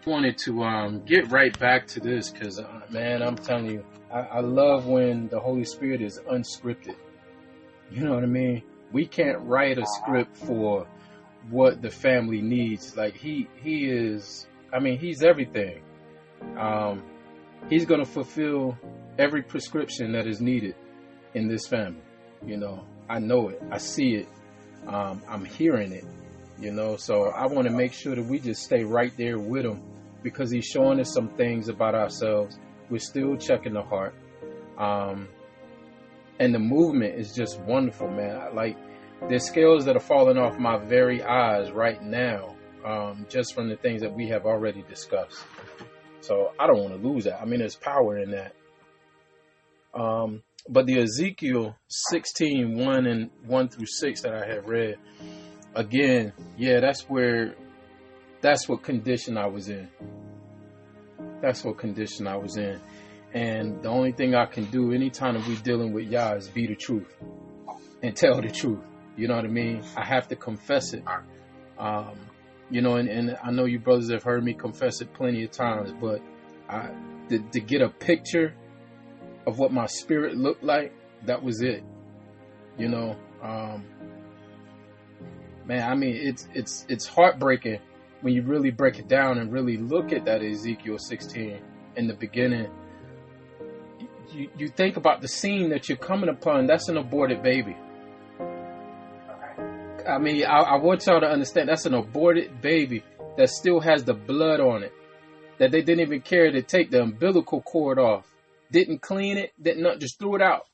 Wanted to get right back to this because, man, I'm telling you, I love when the Holy Spirit is unscripted. You know what I mean? We can't write a script for what the family needs. Like he is, I mean, he's everything. He's going to fulfill every prescription that is needed in this family. You know, I know it. I see it. I'm hearing it. You know, so I want to make sure that we just stay right there with him because he's showing us some things about ourselves. We're still checking the heart. And the movement is just wonderful, man. Like, there's scales that are falling off my very eyes right now, just from the things that we have already discussed. So I don't want to lose that. I mean, there's power in that. But the Ezekiel 16, 1 through 6 that I have read, again, yeah, that's what condition I was in. That's what condition I was in. And the only thing I can do anytime that we're dealing with Yah is be the truth and tell the truth. You know what I mean? I have to confess it. You know, and I know you brothers have heard me confess it plenty of times, but to get a picture of what my spirit looked like, that was it. You know, man, I mean, it's heartbreaking when you really break it down and really look at that Ezekiel 16 in the beginning. You think about the scene that you're coming upon. That's an aborted baby. I mean, I want y'all to understand that's an aborted baby that still has the blood on it, that they didn't even care to take the umbilical cord off, didn't clean it, didn't not just threw it out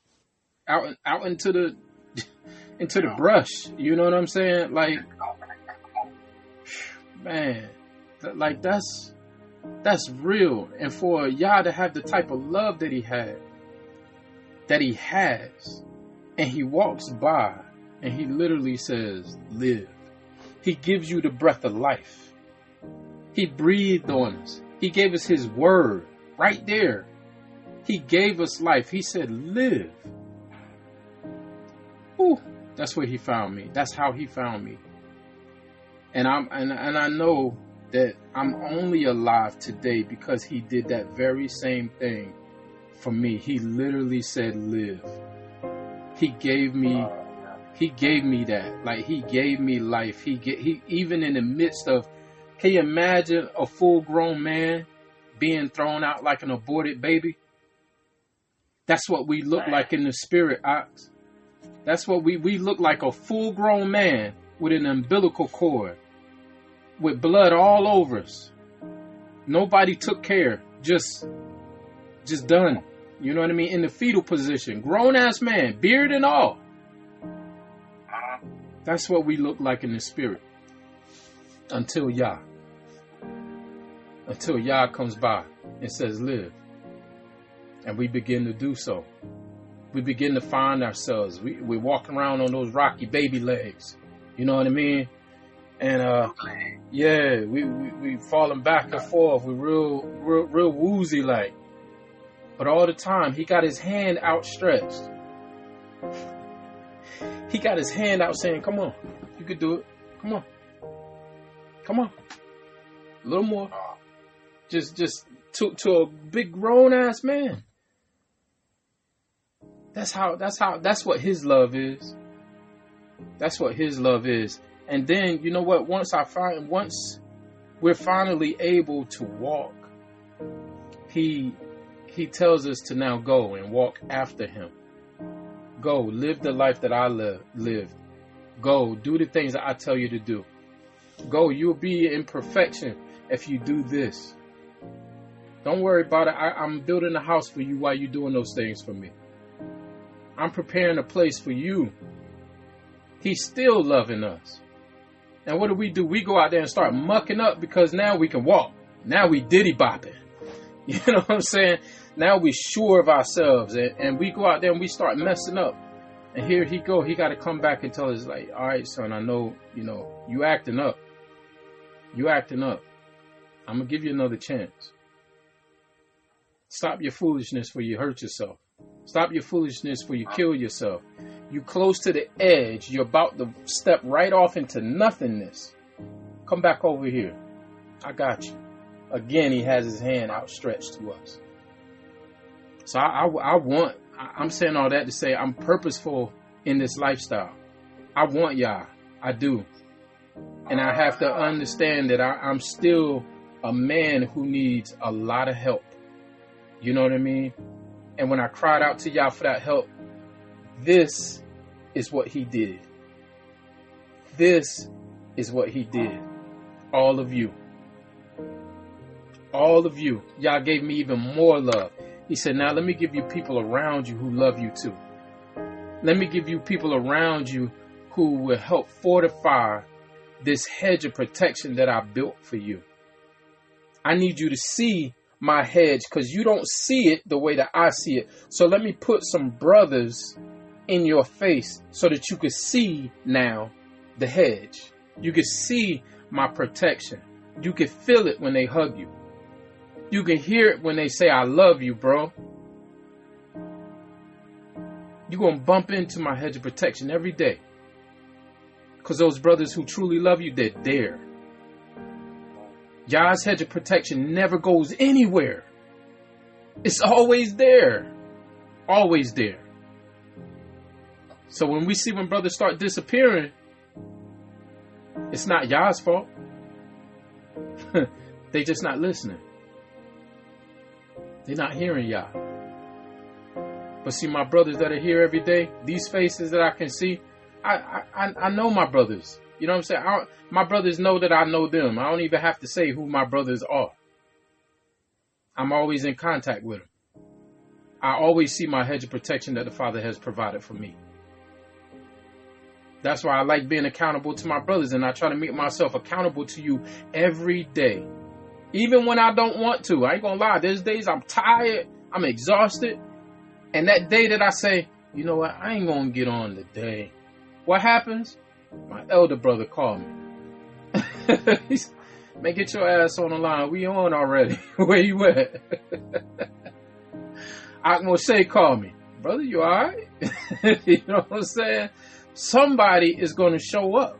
into the brush. You know what I'm saying? Like, man, like that's real. And for Yah to have the type of love that he had, that he has, and he walks by and he literally says, live. He gives you the breath of life. He breathed on us. He gave us his word right there. He gave us life. He said, live. Ooh, that's where he found me. That's how he found me. And I know that I'm only alive today because he did that very same thing for me. He literally said, live. He gave me that. Like, he gave me life. He even in the midst of, can you imagine a full grown man being thrown out like an aborted baby? That's what we look like in the spirit, Ox. That's what we look like, a full grown man with an umbilical cord, with blood all over us. Nobody took care. Just done. You know what I mean? In the fetal position. Grown ass man, beard and all. That's what we look like in the spirit. Until Yah comes by and says, live. And we begin to do so. We begin to find ourselves. We're walking around on those rocky baby legs. You know what I mean? And yeah, we falling back and forth. We're real woozy like. But all the time, he got his hand outstretched. He got his hand out saying, come on, you could do it. Come on. Come on. A little more. Just to a big grown ass man. That's what his love is. That's what his love is. And then, you know what? Once we're finally able to walk, he tells us to now go and walk after him. Go, live the life that I lived. Go, do the things that I tell you to do. Go, you'll be in perfection if you do this. Don't worry about it. I'm building a house for you while you're doing those things for me. I'm preparing a place for you. He's still loving us. And what do? We go out there and start mucking up because now we can walk. Now we diddy bopping. You know what I'm saying? Now we sure of ourselves. And we go out there and we start messing up. And here he go. He got to come back and tell us like, all right, son, I know, you acting up. You acting up. I'm going to give you another chance. Stop your foolishness before you hurt yourself. Stop your foolishness before you kill yourself. You close to the edge. You're about to step right off into nothingness. Come back over here. I got you. again, he has his hand outstretched to us. So I'm saying all that to say I'm purposeful in this lifestyle. I want y'all. I do. And I have to understand that I'm still a man who needs a lot of help. You know what I mean? And when I cried out to y'all for that help, this is what he did. This is what he did. All of you. All of you. Y'all gave me even more love. He said, now let me give you people around you who love you too. Let me give you people around you who will help fortify this hedge of protection that I built for you. I need you to see my hedge because you don't see it the way that I see it. So let me put some brothers in your face so that you can see now the hedge. You can see my protection. You can feel it when they hug you. You can hear it when they say, I love you, bro. You're going to bump into my hedge of protection every day. Because those brothers who truly love you, they're there. Y'all's hedge of protection never goes anywhere. It's always there. Always there. So when we see when brothers start disappearing, it's not y'all's fault. They just not listening. They're not hearing y'all. But see, my brothers that are here every day, these faces that I can see, I know my brothers. You know what I'm saying? My brothers know that I know them. I don't even have to say who my brothers are. I'm always in contact with them. I always see my hedge of protection that the Father has provided for me. That's why I like being accountable to my brothers, and I try to make myself accountable to you every day. Even when I don't want to. I ain't gonna lie. There's days I'm tired, I'm exhausted. And that day that I say, you know what, I ain't gonna get on today. What happens? My elder brother called me. Man, get your ass on the line. We on already. Where you at? Akmoshe called me. Brother, you alright? You know what I'm saying? Somebody is going to show up.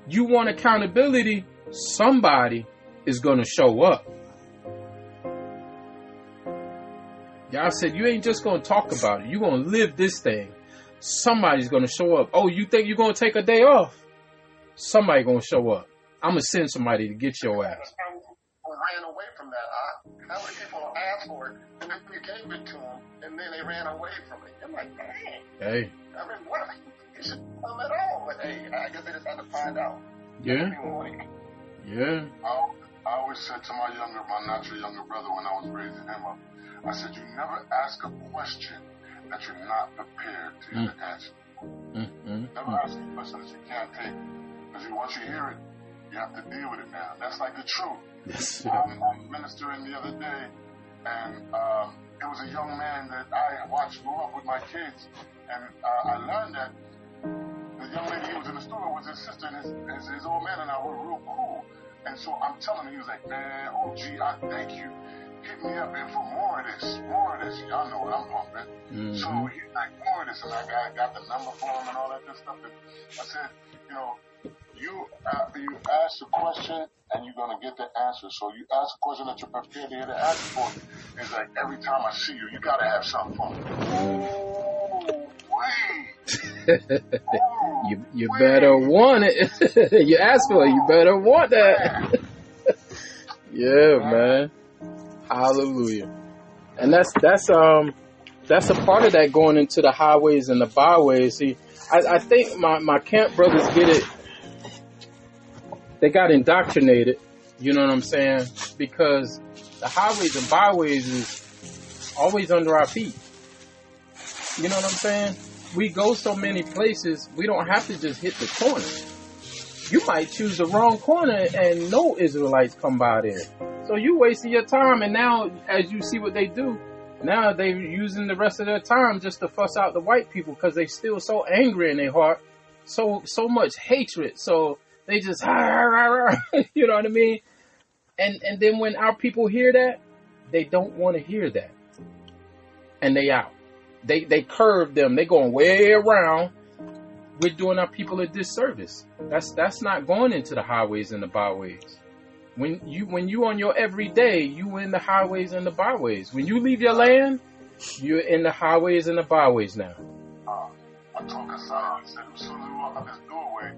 You want accountability? Somebody is going to show up. Y'all said you ain't just going to talk about it. You're going to live this thing. Somebody's going to show up. Oh, you think you're going to take a day off? Somebody going to show up. I'm going to send somebody to get your ass. Ran away from that. How many people asked for it, and then you gave it to them, and then they ran away from it? I'm like, dang. Hey. I mean, what? You should come at all. But hey, I guess they just had to find out. Yeah. Yeah. I always said to my natural younger brother when I was raising him up, I said, you never ask a question that you're not prepared to hear the answer. Never ask a question that you can't take. Because once you hear it, you have to deal with it now. That's like the truth. Yes. I was ministering the other day, and it was a young man that I watched grow up with my kids. And I learned that the young lady he was in the store with his sister, and his old man and I were real cool. And so I'm telling him, he was like, man, OG, I thank you. Hit me up and for more of this. Y'all know what I'm pumping. So he's like, more of this. And I got the number for him and all that good stuff. And I said, you know, you ask a question and you're going to get the answer. So you ask a question that you're prepared to hear the answer for. It's like every time I see you, you got to have something for me. Oh, wait. You better want it. You ask for it, you better want that. Yeah, man. Hallelujah. And that's a part of that going into the highways and the byways. See, I think my camp brothers get it. They got indoctrinated, you know what I'm saying? Because the highways and byways is always under our feet. You know what I'm saying? We go so many places, we don't have to just hit the corner. You might choose the wrong corner and no Israelites come by there. So you wasting your time, and now as you see what they do, now they're using the rest of their time just to fuss out the white people because they still so angry in their heart, so much hatred. So they just, you know what I mean? And then when our people hear that, they don't want to hear that. And they out. They curve them. They going way around. We're doing our people a disservice. That's not going into the highways and the byways. When you on your everyday, you in the highways and the byways. When you leave your land, you're in the highways and the byways now. I told Kasai, I said, as soon as we walk out this doorway,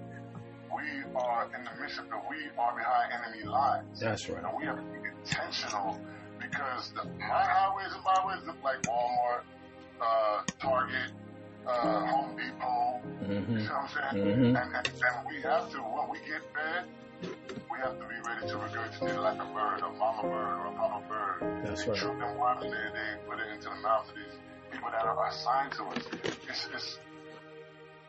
we are in the mission, but we are behind enemy lines. That's right. And we have to be intentional because my highways and byways look like Walmart, Target, Home Depot. Mm-hmm. You see what I'm saying? Mm-hmm. And we have to, when we get fed, we have to be ready to regurgitate it like a bird, a mama bird or a papa bird. That's they right. Choke them worms and they put it into the mouth of these people that are assigned to us.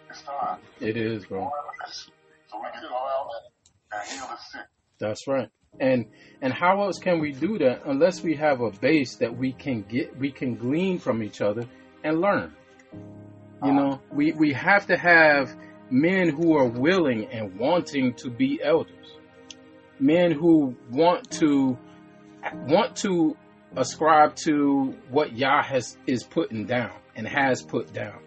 It's time. It is, bro. So we get it all out and heal the sick. That's right. And how else can we do that unless we have a base that we can glean from each other and learn? You know, we have to have men who are willing and wanting to be elders. Men who want to ascribe to what Yah is putting down and has put down.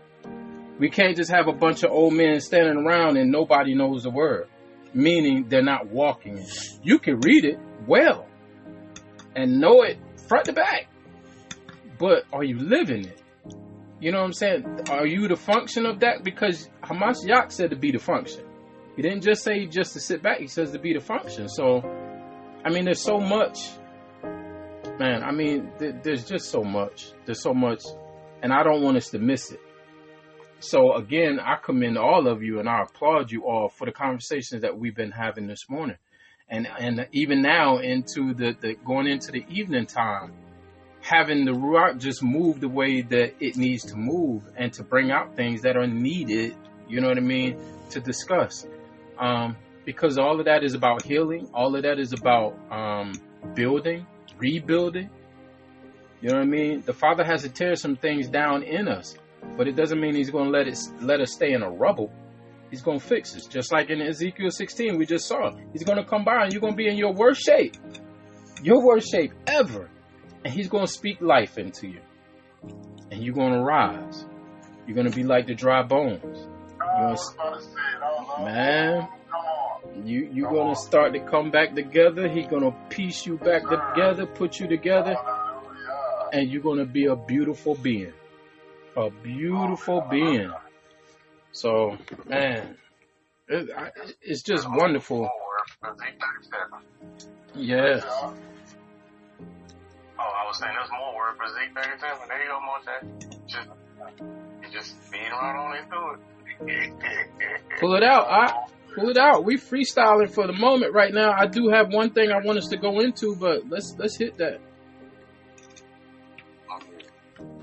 We can't just have a bunch of old men standing around and nobody knows the word, meaning they're not walking it. You can read it well and know it front to back, but are you living it? You know what I'm saying? Are you the function of that? Because Hamashiach said to be the function. He didn't just say just to sit back. He says to be the function. So, I mean, there's so much, man. I mean, there's just so much. There's so much, and I don't want us to miss it. So again, I commend all of you and I applaud you all for the conversations that we've been having this morning. And even now into the going into the evening time, having the Ruach just move the way that it needs to move and to bring out things that are needed, you know what I mean, to discuss. Because all of that is about healing. All of that is about building, rebuilding. You know what I mean? The Father has to tear some things down in us. But it doesn't mean he's going to let us stay in a rubble. He's going to fix us. Just like in Ezekiel 16, we just saw. He's going to come by and you're going to be in your worst shape. Your worst shape ever. And he's going to speak life into you. And you're going to rise. You're going to be like the dry bones. Man, you're going to start to come back together. He's going to piece you back together, put you together. And you're going to be a beautiful being. A beautiful being. So, man, it's just wonderful. Yes. Oh, I was saying there's more word for Zeke 37. There you go, Moshe. Just being right on into it. Pull it out. Pull it out. We freestyling for the moment right now. I do have one thing I want us to go into, but let's hit that.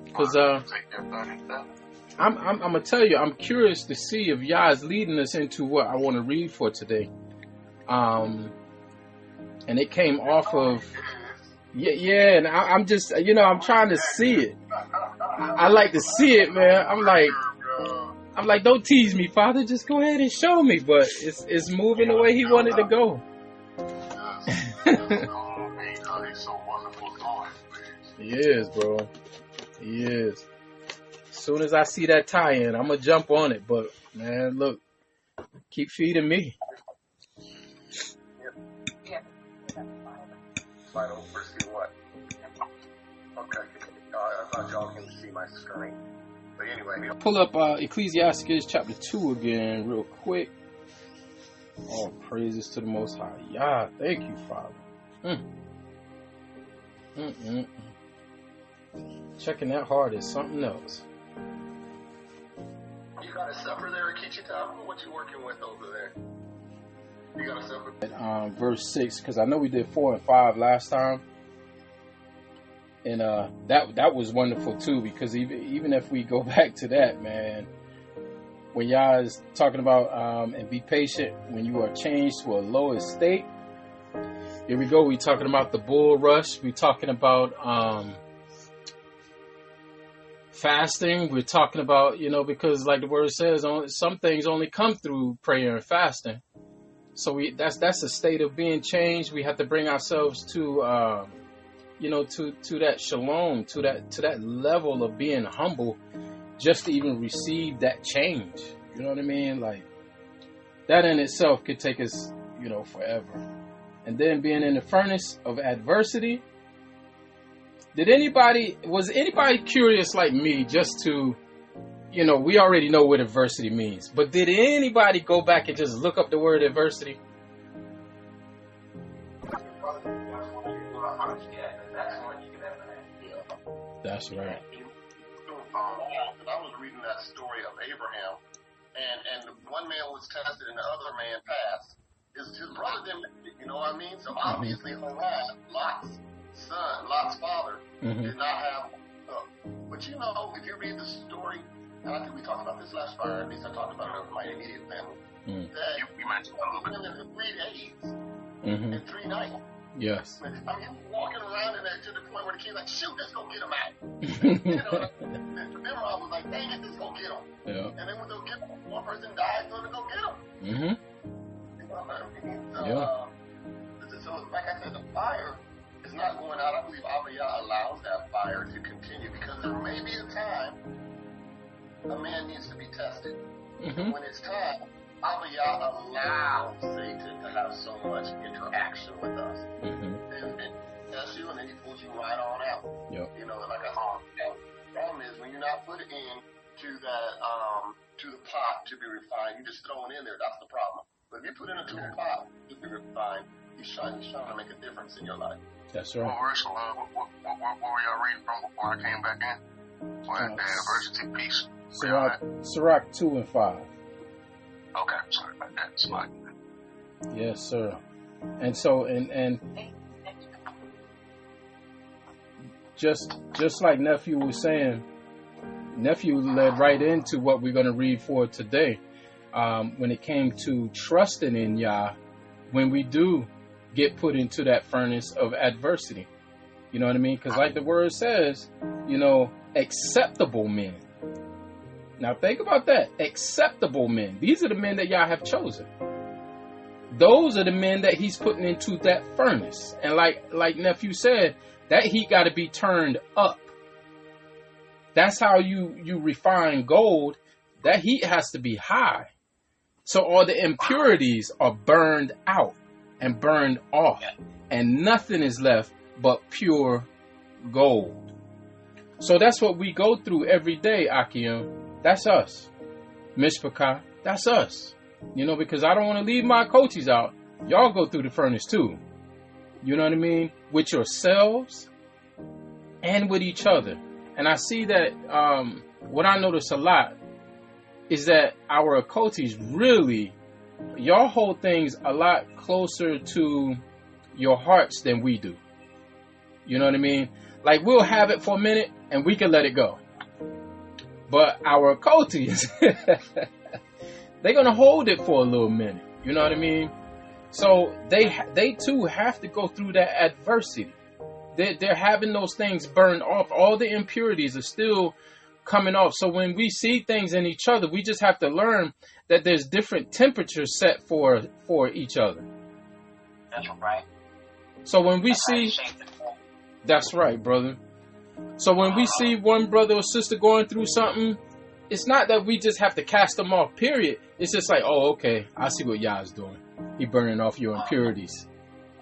Because I'm gonna tell you, I'm curious to see if Yah is leading us into what I want to read for today. And it came off of and I'm just, I'm trying to see it. I like to see it, man. I'm like, don't tease me, Father. Just go ahead and show me. But it's moving the way He wanted to go. He's so wonderful. He is, bro. He is. As soon as I see that tie-in, I'm going to jump on it. But, man, look, keep feeding me. Final verse what? Okay. I thought y'all can see my screen. But anyway. Pull up Ecclesiastes chapter 2 again real quick. All praises to the Most High. Yah, thank you, Father. Checking that heart is something else. You got a supper there at Kichita? What you working with over there? You got a supper? Verse 6, because I know we did 4 and 5 last time. And that was wonderful too, because even if we go back to that, man, when Yah is talking about and be patient when you are changed to a low estate. Here we go. We talking about the bull rush. We talking about fasting. We're talking about, because like the word says, some things only come through prayer and fasting. So that's a state of being changed. We have to bring ourselves to to that shalom, to that level of being humble, just to even receive that change. You know what I mean? Like that in itself could take us, forever. and then being in the furnace of adversity. Was anybody curious like me just to, we already know what adversity means, but did anybody go back and just look up the word adversity? That's right. I was reading that story of Abraham, and one man was tested and the other man passed. His brother didn't make it, you know what I mean? So obviously Haran, Lot's son, Lot's father, did not have up. But if you read the story, and I think we talked about this last fire, at least I talked about it with my immediate family, that you mentioned a little bit in 3 days, in 3 nights. Yes. I mean, walking around in there to the point where the kid's like, shoot, let's go get him out. Nimrod was like, dang it, let's go get him. Yeah. And then when they'll get him, one person died, so they go get him. You know what I mean? So, like I said, the fire is not going out. I believe Abba Yah allows that fire to continue because there may be a time a man needs to be tested. When it's time, Abba Yah allows Satan to have so much interaction with us. And tests you, and then he pulls you right on out. Yep. Like I said, the problem is when you're not put in to that, to the pot to be refined, you just throw it in there. That's the problem. But if you put it into a pot to be refined, he's trying to make a difference in your life. That's right. What verse, what were y'all reading from before I came back in? The adversity piece. Sirach 2 and 5. Okay, sorry about that. Sorry. Yes, sir. And so, and just like Nephew was saying, Nephew led right into what we're going to read for today. When it came to trusting in Yah, when we do get put into that furnace of adversity, you know what I mean? Because like the word says, acceptable men. Now think about that. Acceptable men. These are the men that Yah have chosen. Those are the men that he's putting into that furnace. And like Nephew said, that heat got to be turned up. That's how you refine gold. That heat has to be high. So all the impurities are burned out and burned off. And nothing is left but pure gold. So that's what we go through every day, Akim. That's us. Mishpachah, that's us. Because I don't want to leave my coaches out. Y'all go through the furnace too. You know what I mean? With yourselves and with each other. And I see that what I notice a lot is that our coaches really, y'all hold things a lot closer to your hearts than we do. You know what I mean? Like we'll have it for a minute and we can let it go. But our coaches, they're going to hold it for a little minute. You know what I mean? So they too have to go through that adversity. They're having those things burned off. All the impurities are still coming off. So when we see things in each other, we just have to learn that there's different temperatures set for each other. That's right. So when we see, that's right, brother. So when we see one brother or sister going through something, it's not that we just have to cast them off, period. It's just like, oh, okay, I see what Yah's doing. He burning off your impurities.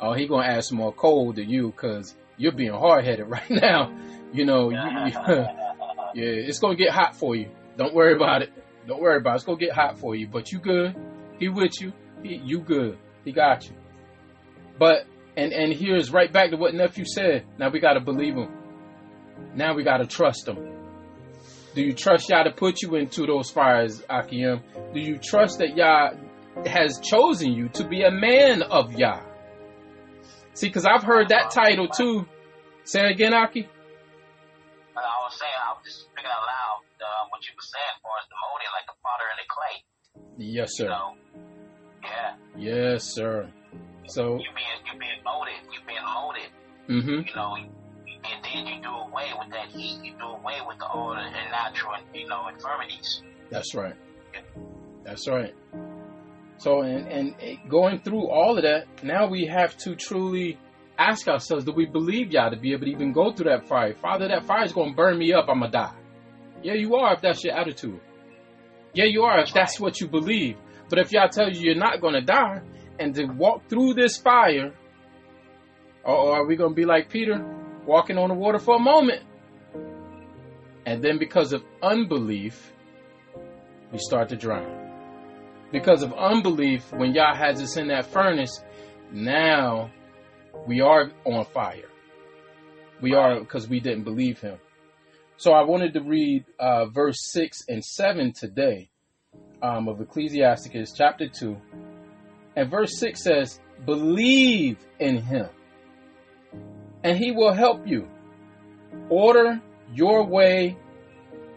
Oh, he going to add some more coal to you because you're being hard-headed right now. Yeah, it's going to get hot for you. Don't worry about it. Don't worry about it. It's going to get hot for you. But you good. He with you. You good. He got you. But, and here's right back to what Nephew said. Now we got to believe him. Now we got to trust him. Do you trust Yah to put you into those fires, Akim? Do you trust that Yah has chosen you to be a man of Yah? See, because I've heard that title too. Say it again, Aki. I was saying, I was just speaking out loud what you were saying as far as the molding, like the potter and the clay. Yes, sir. Yeah. Yes, sir. So you're being molded. You're being molded. Mm-hmm. And then you do away with that heat. You do away with all the natural, infirmities. That's right. That's right. So, and going through all of that, now we have to truly ask ourselves, do we believe Yah to be able to even go through that fire? Father, that fire is going to burn me up. I'm going to die. Yeah, you are if that's your attitude. Yeah, you are if that's what you believe. But if Yah tells you you're not going to die and to walk through this fire Or are we going to be like Peter, walking on the water for a moment? And then because of unbelief, we start to drown. Because of unbelief, when Yah has us in that furnace, now we are on fire. We are, because we didn't believe him. So I wanted to read verse 6 and 7 today of Ecclesiasticus chapter 2. And verse 6 says, believe in him, and he will help you. Order your way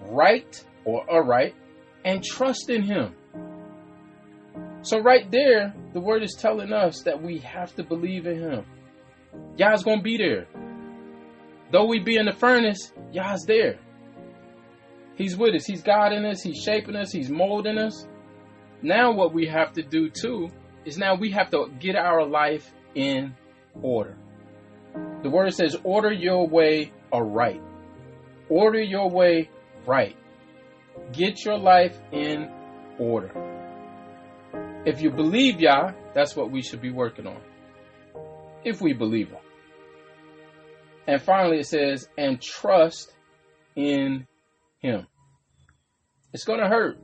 right or aright, and trust in him. So right there, the word is telling us that we have to believe in him. Yah's going to be there. Though we be in the furnace, Yah's there. He's with us. He's guiding us. He's shaping us. He's molding us. Now what we have to do too is now we have to get our life in order. The word says, order your way aright. Order your way right. Get your life in order. If you believe Yah, that's what we should be working on. If we believe him. And finally it says, and trust in him. It's going to hurt.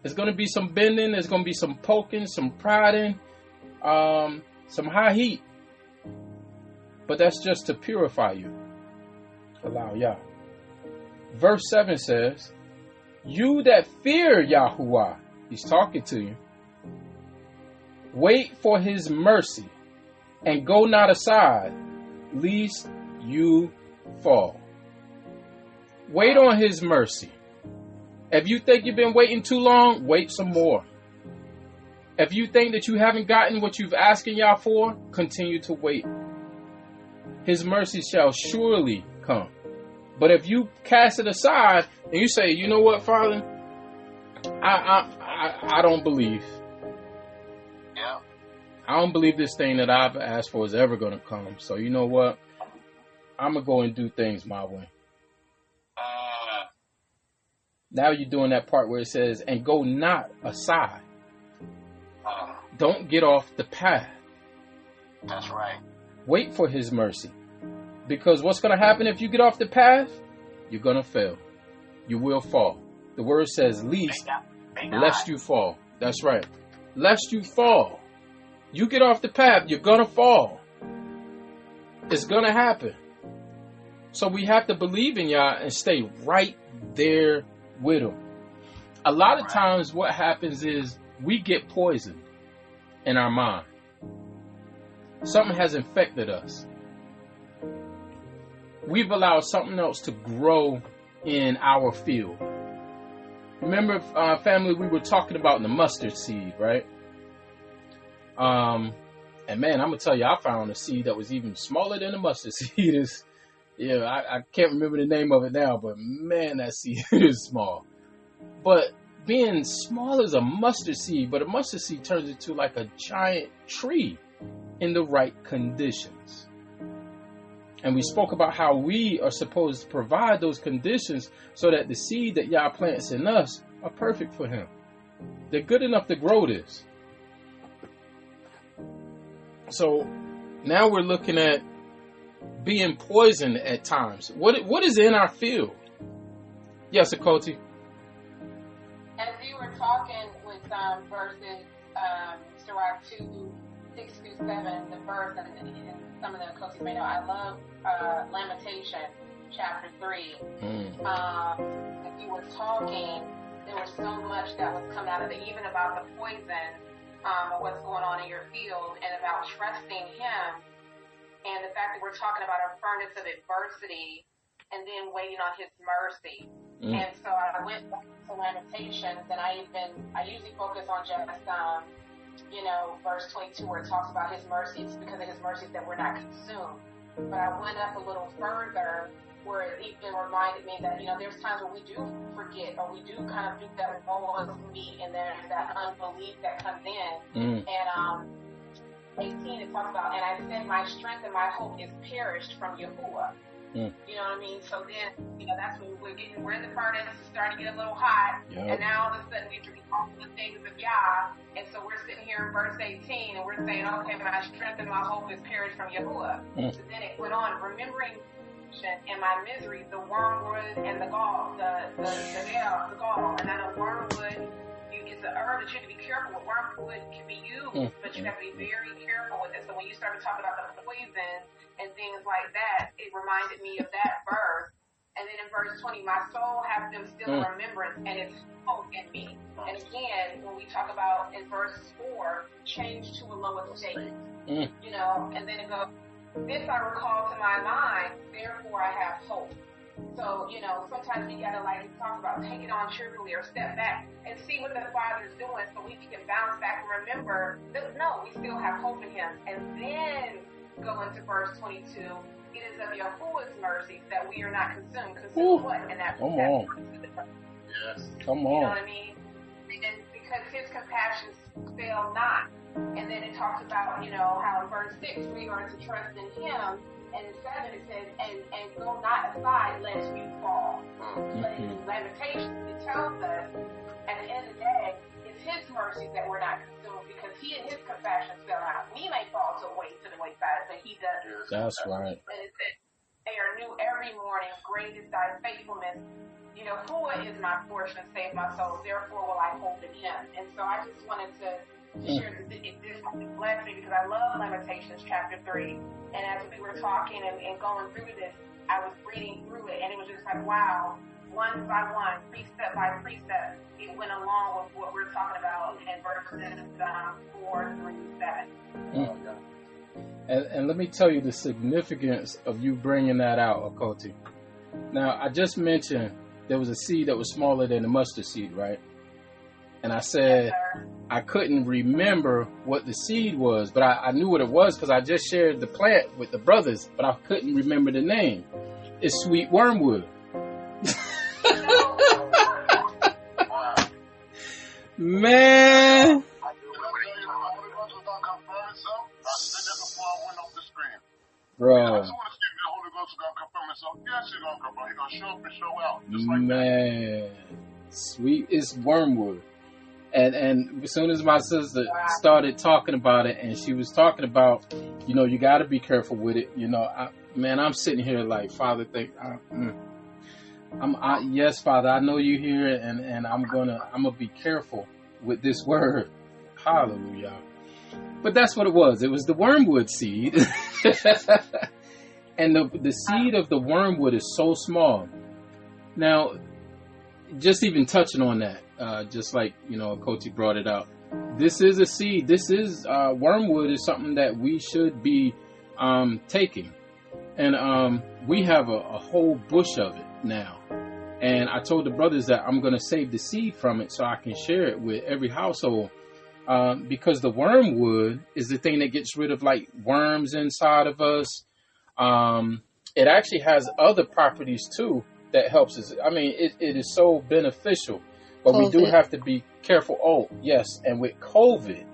There's going to be some bending. There's going to be some poking, some prodding, some high heat. But that's just to purify you. Allow Yah. Verse 7 says, you that fear Yahuwah, he's talking to you, wait for his mercy and go not aside, lest you fall. Wait on his mercy. If you think you've been waiting too long, wait some more. If you think that you haven't gotten what you've asking Yah for, continue to wait. His mercy shall surely come. But if you cast it aside and you say, you know what, Father, I don't believe. Yeah. I don't believe this thing that I've asked for is ever going to come. So you know what? I'm going to go and do things my way. Now you're doing that part where it says, and go not aside. Don't get off the path. That's right. Wait for his mercy. Because what's going to happen if you get off the path? You're going to fail. You will fall. The word says, least, lest you fall. That's right. Lest you fall. You get off the path, you're going to fall. It's going to happen. So we have to believe in Yah and stay right there with him. A lot of times what happens is we get poisoned in our mind. Something has infected us. We've allowed something else to grow in our field. Remember, family, we were talking about the mustard seed, right? And man, I'm gonna tell you, I found a seed that was even smaller than the mustard seed. I can't remember the name of it now, but man, that seed is small. But being small as a mustard seed, but a mustard seed turns into like a giant tree in the right conditions. And we spoke about how we are supposed to provide those conditions so that the seed that Yah plants in us are perfect for him. They're good enough to grow this. So now we're looking at being poisoned at times. What is in our field? Yes, Akoti. As you were talking with verses Sirach 2, 6 through 7, the verse, and some of the Akoti may know, I love Lamentation, chapter 3. If you were talking, there was so much that was coming out of it, even about the poison, what's going on in your field, and about trusting him, and the fact that we're talking about our furnace of adversity, and then waiting on his mercy. And so I went back to Lamentations, and I usually focus on just, verse 22 where it talks about his mercy. It's because of his mercies that we're not consumed. But I went up a little further where it even reminded me that, there's times where we do forget, or we do kind of do that woe is me, and there's that unbelief that comes in. And 18 it talks about, and I said my strength and my hope is perished from Yahuwah. You know what I mean? So then, that's when we're in the furnace, it's starting to get a little hot, and now all of a sudden we read all the things of Yah, and so we're sitting here in verse 18, and we're saying, okay, my strength and my hope is perished from Yahuwah. So then it went on, remembering in my misery, the wormwood and the gall, the gall, and now the wormwood, it's an herb that you have to be careful with. Wormwood can be used, but you have to be very careful with it. So when you started talking about the poison and things like that, it reminded me of that verse. And then in verse 20, my soul has them still in remembrance, and it's hope in me. And again, when we talk about in verse 4, change to a lower state, and then it goes, this I recall to my mind, therefore I have hope. So, sometimes we gotta talk about take it on cheerfully or step back and see what the Father's doing so we can bounce back and remember that no, we still have hope in Him. And then go into verse 22. It is of Yahuwah's mercies that we are not consumed. Consumed what? And that come on. Yes. Come on. You know what I mean? And because His compassions fail not. And then it talks about, how in verse 6 we are to trust in Him. And in 7 it says, and go not aside lest you fall. But in Lamentations it tells us, at the end of the day, it's His mercies that we're not consumed because He and His compassions fell out. We may fall to the wayside, but He doesn't. That's right. And it says, they are new every morning. Great is thy faithfulness. Yahuwah is my portion, save my soul. Therefore will I hope in Him. And so I just wanted to share this blessed me because I love Lamentations chapter 3. And as we were talking and going through this, I was reading through it, and it was just like, wow, one by one, precept by precept, it went along with what we're talking about in verses 4 through 7. And let me tell you the significance of you bringing that out, Okoti. Now, I just mentioned there was a seed that was smaller than the mustard seed, right? And I said I couldn't remember what the seed was, but I knew what it was because I just shared the plant with the brothers, but I couldn't remember the name. It's sweet wormwood. Man. Bro. I just want to see if the Holy Ghost is going to confirm himself. Yes, he's going to confirm. He's going to show up and show out. Just like man. That. Sweet is wormwood. And as soon as my sister started talking about it, and she was talking about, you got to be careful with it. I'm sitting here like, Father, yes, Father, I know you hear it, and I'm gonna be careful with this word. Hallelujah. But that's what it was. It was the wormwood seed. And the seed of the wormwood is so small. Now, just even touching on that, just like, Okoti brought it out. This is a seed. This is, wormwood is something that we should be taking. And we have a whole bush of it now. And I told the brothers that I'm going to save the seed from it so I can share it with every household. Because the wormwood is the thing that gets rid of like worms inside of us. It actually has other properties too that helps us. I mean, it is so beneficial, but we do have to be careful. Oh, yes. And with COVID,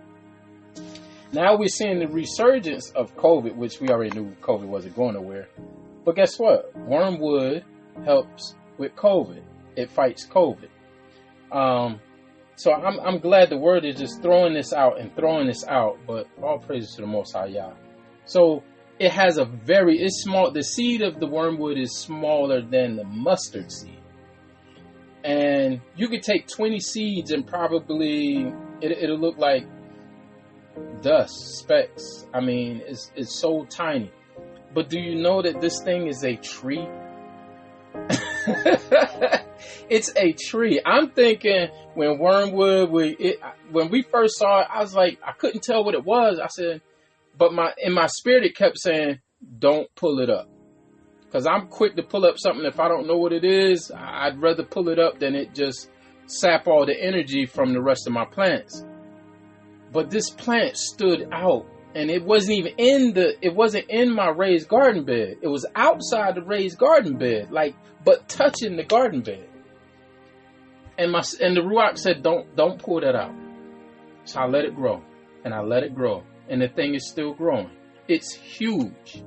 now we're seeing the resurgence of COVID, which we already knew COVID wasn't going nowhere. But guess what? Wormwood helps with COVID. It fights COVID. So I'm glad the word is just throwing this out, but all praises to the Most High Yah. So it has it's small. The seed of the wormwood is smaller than the mustard seed. And you could take 20 seeds and probably it'll look like dust, specks. I mean, it's so tiny. But do you know that this thing is a tree? It's a tree. I'm thinking when wormwood, when we first saw it, I was like, I couldn't tell what it was. I said, but in my spirit, it kept saying, don't pull it up. Because I'm quick to pull up something. If I don't know what it is, I'd rather pull it up than it just sap all the energy from the rest of my plants. But this plant stood out. And it wasn't even in my raised garden bed. It was outside the raised garden bed, but touching the garden bed. And the Ruach said, don't pull that out. So I let it grow, and I let it grow, and the thing is still growing. It's huge.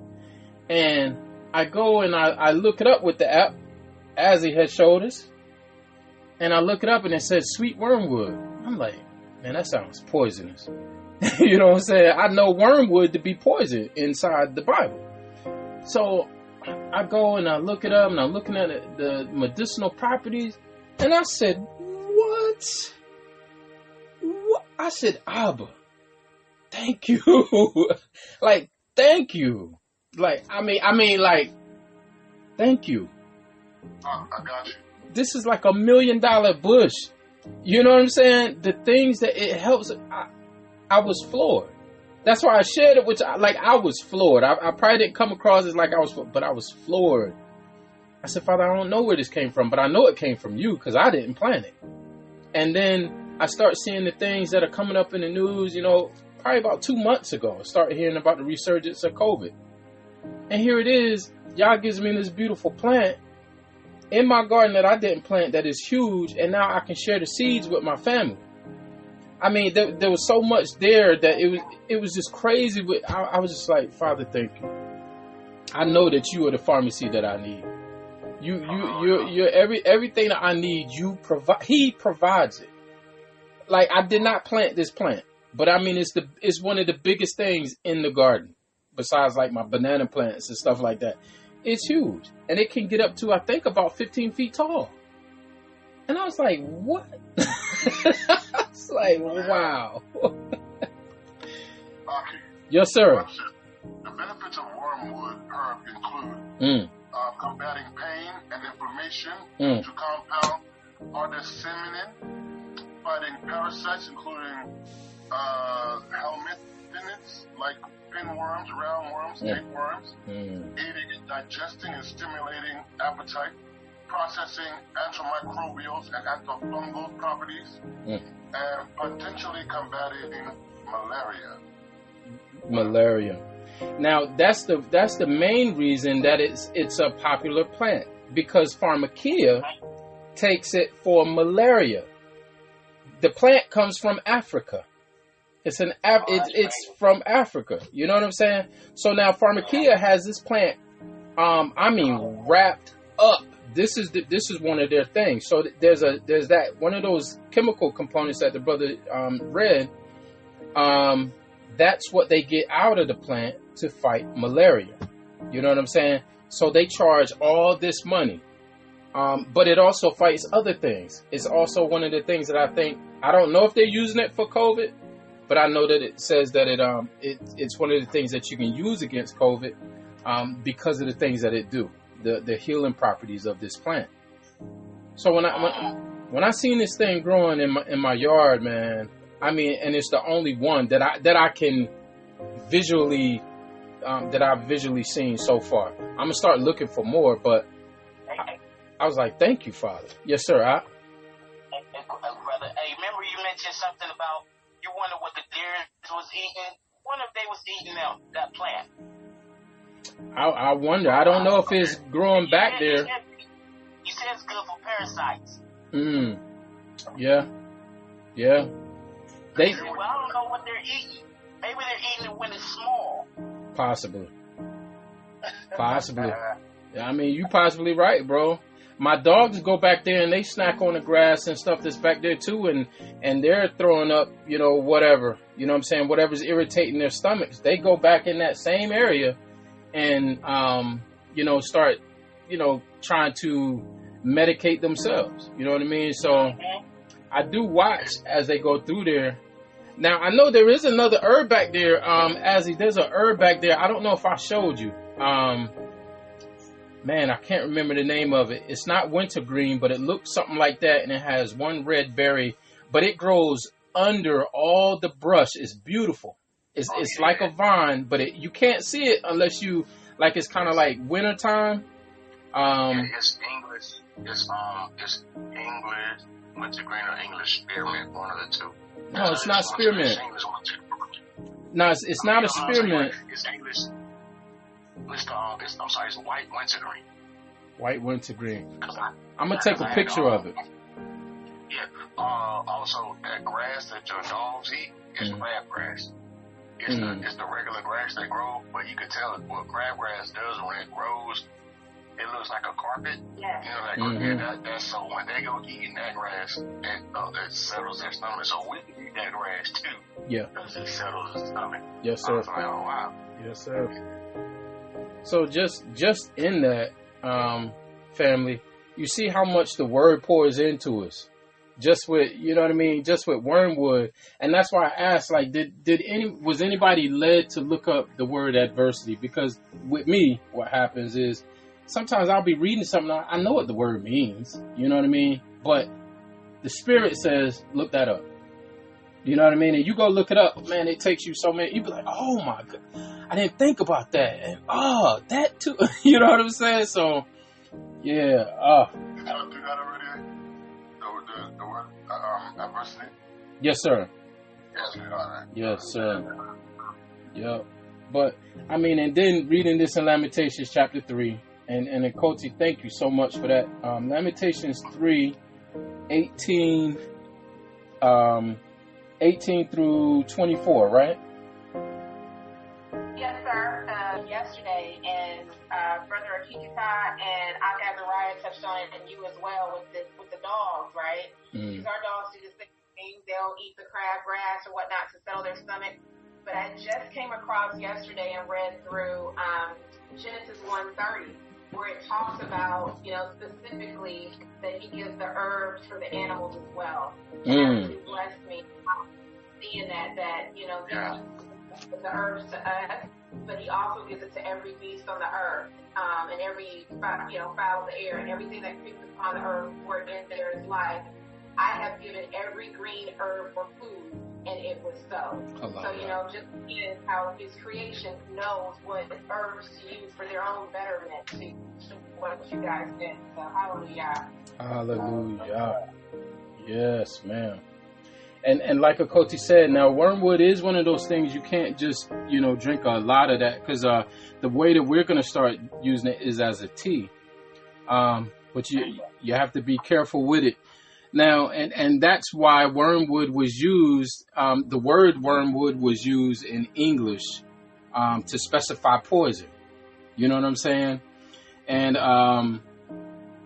And I go and I look it up with the app, as he had showed us. And I look it up and it says sweet wormwood. I'm like, man, that sounds poisonous. You know what I'm saying? I know wormwood to be poison inside the Bible. So I go and I look it up and I'm looking at the medicinal properties. And I said, what? I said, Abba, thank you. Like, thank you. Like, I mean, like, thank you. I got you. This is like $1 million bush. You know what I'm saying? The things that it helps. I was floored. That's why I shared it with you. Like, I was floored. I probably didn't come across as like I was, but I was floored. I said, Father, I don't know where this came from, but I know it came from you because I didn't plan it. And then I start seeing the things that are coming up in the news, you know, probably about 2 months ago. I started hearing about the resurgence of COVID. And here it is. Y'all gives me this beautiful plant in my garden that I didn't plant that is huge. And now I can share the seeds with my family. I mean, there was so much there that it was just crazy. But I was just like, Father, thank you. I know that you are the pharmacy that I need. You're everything that I need. You provide. He provides it. Like, I did not plant this plant, but I mean, it's one of the biggest things in the garden, besides like my banana plants and stuff like that. It's huge, and it can get up to, I think, about 15 feet tall. And I was like, what? I was like, wow. Yes, sir. The benefits of wormwood herb include combating pain and inflammation due to compound artemisinin, fighting parasites including helminthids like pinworms, roundworms, tapeworms, aiding in digesting and stimulating appetite, processing antimicrobials and antifungal properties, and potentially combating malaria. Now that's the main reason that it's a popular plant, because Pharmakia takes it for malaria. The plant comes from Africa. It's from Africa. You know what I'm saying? So now Pharmakia has this plant, wrapped up. This is one of their things. So there's that one of those chemical components that the brother read. That's what they get out of the plant to fight malaria. You know what I'm saying? So they charge all this money. But it also fights other things. It's also one of the things that I don't know if they're using it for COVID, but I know that it says that it's one of the things that you can use against COVID because of the things that it do, the healing properties of this plant. So when I seen this thing growing in my yard, man, I mean, and it's the only one that I can visually that I've visually seen so far. I'm gonna start looking for more, but I was like, thank you, Father. Yes, sir. Brother, hey, remember you mentioned something about you wonder what the deer was eating? Wonder if they was eating that plant. I wonder. I don't know if it's growing back there. You said it's good for parasites. Yeah. Well, I don't know what they're eating. Maybe they're eating it when it's small. Possibly. Yeah, I mean, you possibly right, bro. My dogs go back there and they snack on the grass and stuff that's back there too, and they're throwing up, you know, whatever. You know what I'm saying? Whatever's irritating their stomachs. They go back in that same area and start, trying to medicate themselves. You know what I mean? So I do watch as they go through there. Now I know there is another herb back there, there's a herb back there. I don't know if I showed you. Man, I can't remember the name of it. It's not wintergreen, but it looks something like that, and it has one red berry, but it grows under all the brush. It's beautiful. It's like a vine, but you can't see it unless you, like, it's kind of like wintertime. It's English. It's English wintergreen or English spearmint, one of the two. No, it's not spearmint. No, it's not a spearmint. It's English. It's white wintergreen. White wintergreen. I'm gonna take a picture of it. Yeah. Also, that grass that your dogs eat is crabgrass. It's the regular grass that grows, but you can tell what crabgrass does when it grows. It looks like a carpet. Yes. You know, like that's so when they go eating that grass, it settles their stomach. So we can eat that grass too. Yeah. Because it settles the stomach. Yes, sir. I was like, oh wow. Yes, sir. So just in that, family, you see how much the word pours into us. Just with, you know what I mean? Just with wormwood. And that's why I asked, like, was anybody led to look up the word adversity? Because with me, what happens is sometimes I'll be reading something. I know what the word means. You know what I mean? But the Spirit says, look that up. You know what I mean? And you go look it up, man, it takes you so many, you be like, oh my God, I didn't think about that. And that too. You know what I'm saying? So, yeah. Did y'all do that already? The word adversity? Yes, sir. Yes, all right. Yes, sir. Yep. But, I mean, and then reading this in Lamentations chapter 3, and Koti, thank you so much for that. Lamentations 3, 18 through 24, right? Yes, sir. Yesterday, and Brother Akikita and Azariah touched on it, and you as well with the dogs, right? Because our dogs do the same thing. They'll eat the crabgrass or whatnot to settle their stomach. But I just came across yesterday and read through Genesis 1:30, where it talks about, specifically that he gives the herbs for the animals as well. And it blessed me seeing that he gives the herbs to us, but he also gives it to every beast on the earth, and every fowl of the air, and everything that creeps upon the earth, where in there is life. I have given every green herb for food, and it was so. So, just again, how his creation knows what herbs to use for their own betterment, to what you guys did. So, hallelujah. Hallelujah. Yes, ma'am. And like Akoti said, now wormwood is one of those things you can't just, drink a lot of that, because the way that we're going to start using it is as a tea. But you have to be careful with it. Now, and that's why wormwood was used, the word wormwood was used in English to specify poison. You know what I'm saying? And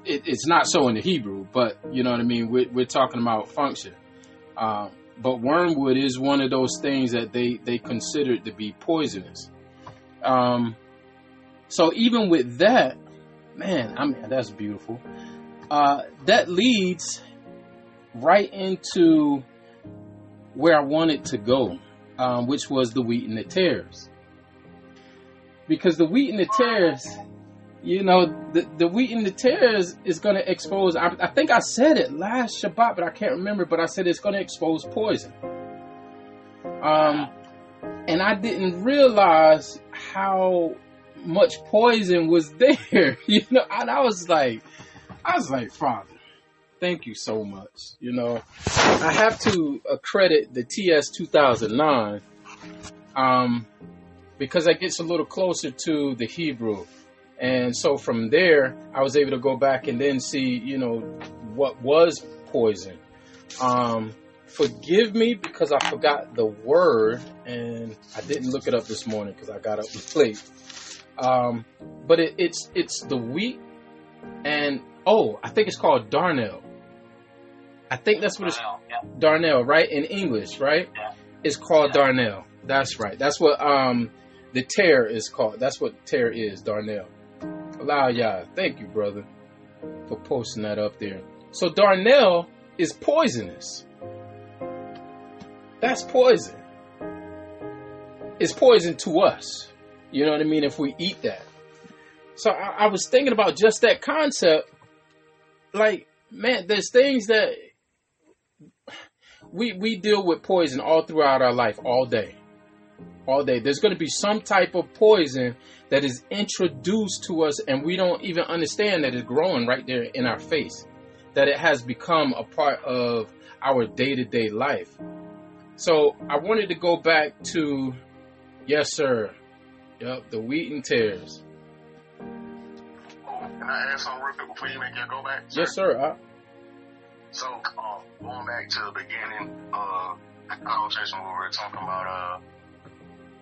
it's not so in the Hebrew, but you know what I mean? We're talking about function. But wormwood is one of those things that they considered to be poisonous. So even with that, man, I mean, that's beautiful. That leads right into where I wanted to go, which was the wheat and the tares. Because the wheat and the tares, the wheat and the tares is going to expose, I think I said it last Shabbat, but I can't remember, but I said it's going to expose poison. And I didn't realize how much poison was there, and I was like, Father, thank you so much. I have to credit the TS 2009, because that gets a little closer to the Hebrew. And so from there, I was able to go back and then see, what was poison. Forgive me because I forgot the word and I didn't look it up this morning because I got up late. But it's the wheat and, I think it's called darnel. I think that's what it's darnel, right? In English, right? Yeah. It's called darnel. That's right. That's what the tare is called. That's what tare is, darnel. Allow y'all. Thank you, brother, for posting that up there. So darnel is poisonous. That's poison. It's poison to us. You know what I mean? If we eat that. So I was thinking about just that concept. Like, man, there's things that we deal with poison all throughout our life, all day. All day. There's going to be some type of poison that is introduced to us and we don't even understand that it's growing right there in our face. That it has become a part of our day-to-day life. So I wanted to go back to, yes, sir. Yep, the wheat and tares. Can I add something real quick before you make your go back? Yes, sir. So, going back to the beginning of the conversation where we were talking about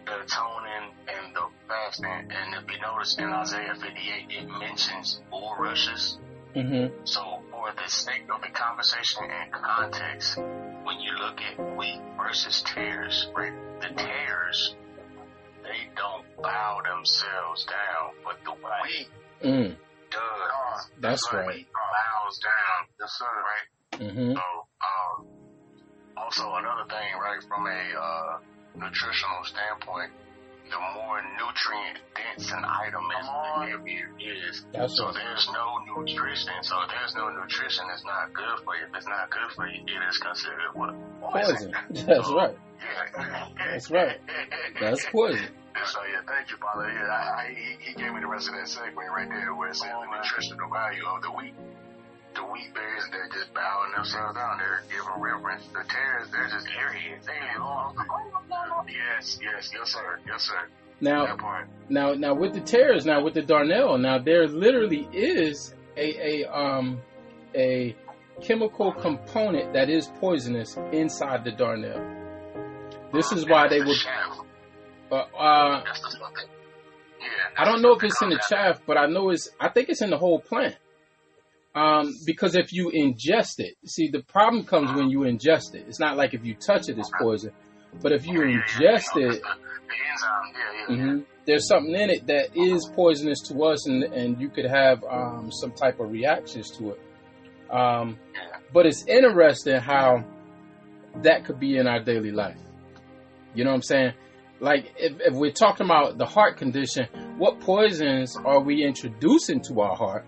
the atoning and the fasting, and if you notice in Isaiah 58, it mentions bulrushes. Mm-hmm. So for the sake of the conversation and context, when you look at wheat versus tares, right? The tares, they don't bow themselves down, but the wheat does. That's the right. wheat bows down. Yes, sir. Right? Mm-hmm. So, also another thing, right, from a nutritional standpoint, the more nutrient dense an item is, the heavier it is. That's so right. there's no nutrition. So if there's no nutrition, it's not good for you. If it's not good for you, it is considered what? Poison. That's right. Yeah. That's right. That's poison. So yeah, thank you, Father. Yeah, he gave me the rest of that segment right there where it said the nutritional value of the wheat. The wheat bears, they're just bowing themselves down. They're giving reverence. The tares, they're just airheads. They ain't long. Yes, sir. Now with the tares, now with the darnel, now there literally is a chemical component that is poisonous inside the darnel. This is why they would. That's the stuff that, I don't know if it's in the chaff, but I think it's in the whole plant. Because if you ingest it, see, the problem comes when you ingest it. It's not like if you touch it, it's poison. But if you ingest it, there's something in it that is poisonous to us, and you could have some type of reactions to it. But it's interesting how that could be in our daily life. You know what I'm saying? Like, if we're talking about the heart condition, what poisons are we introducing to our heart?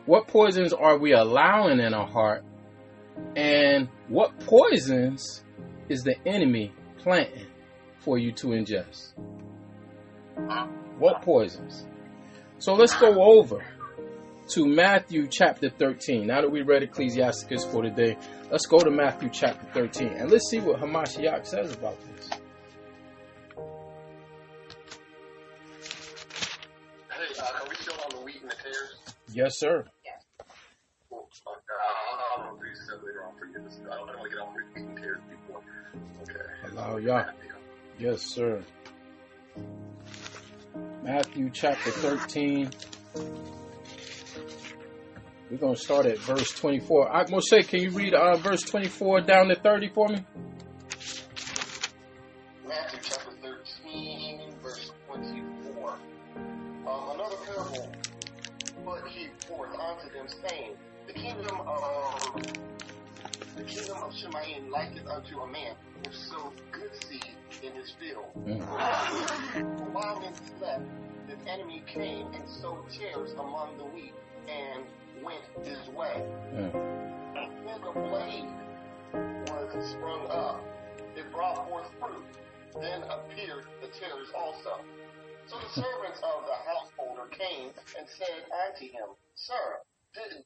What poisons are we allowing in our heart? And what poisons is the enemy planting for you to ingest? What poisons? So let's go over to Matthew chapter 13. Now that we read Ecclesiasticus for today, let's go to Matthew chapter 13. And let's see what Hamashiach says about this. Hey, are we still on the wheat and the tares? Yes, sir. I'll do this later on for you. I don't want to get on wheat and tares before. Okay. Allow y'all. Yes, sir. Matthew chapter 13. We're going to start at verse 24. Moshe, can you read verse 24 down to 30 for me? Matthew chapter 13, verse 24. Another parable put he forth unto them, saying, The kingdom of Shemaim liketh unto a man which sowed good seed in his field. For while men slept, his enemy came and sowed tares among the wheat, and went his way. And when the blade was sprung up, it brought forth fruit. Then appeared the tares also. So the servants of the householder came and said unto him, Sir, did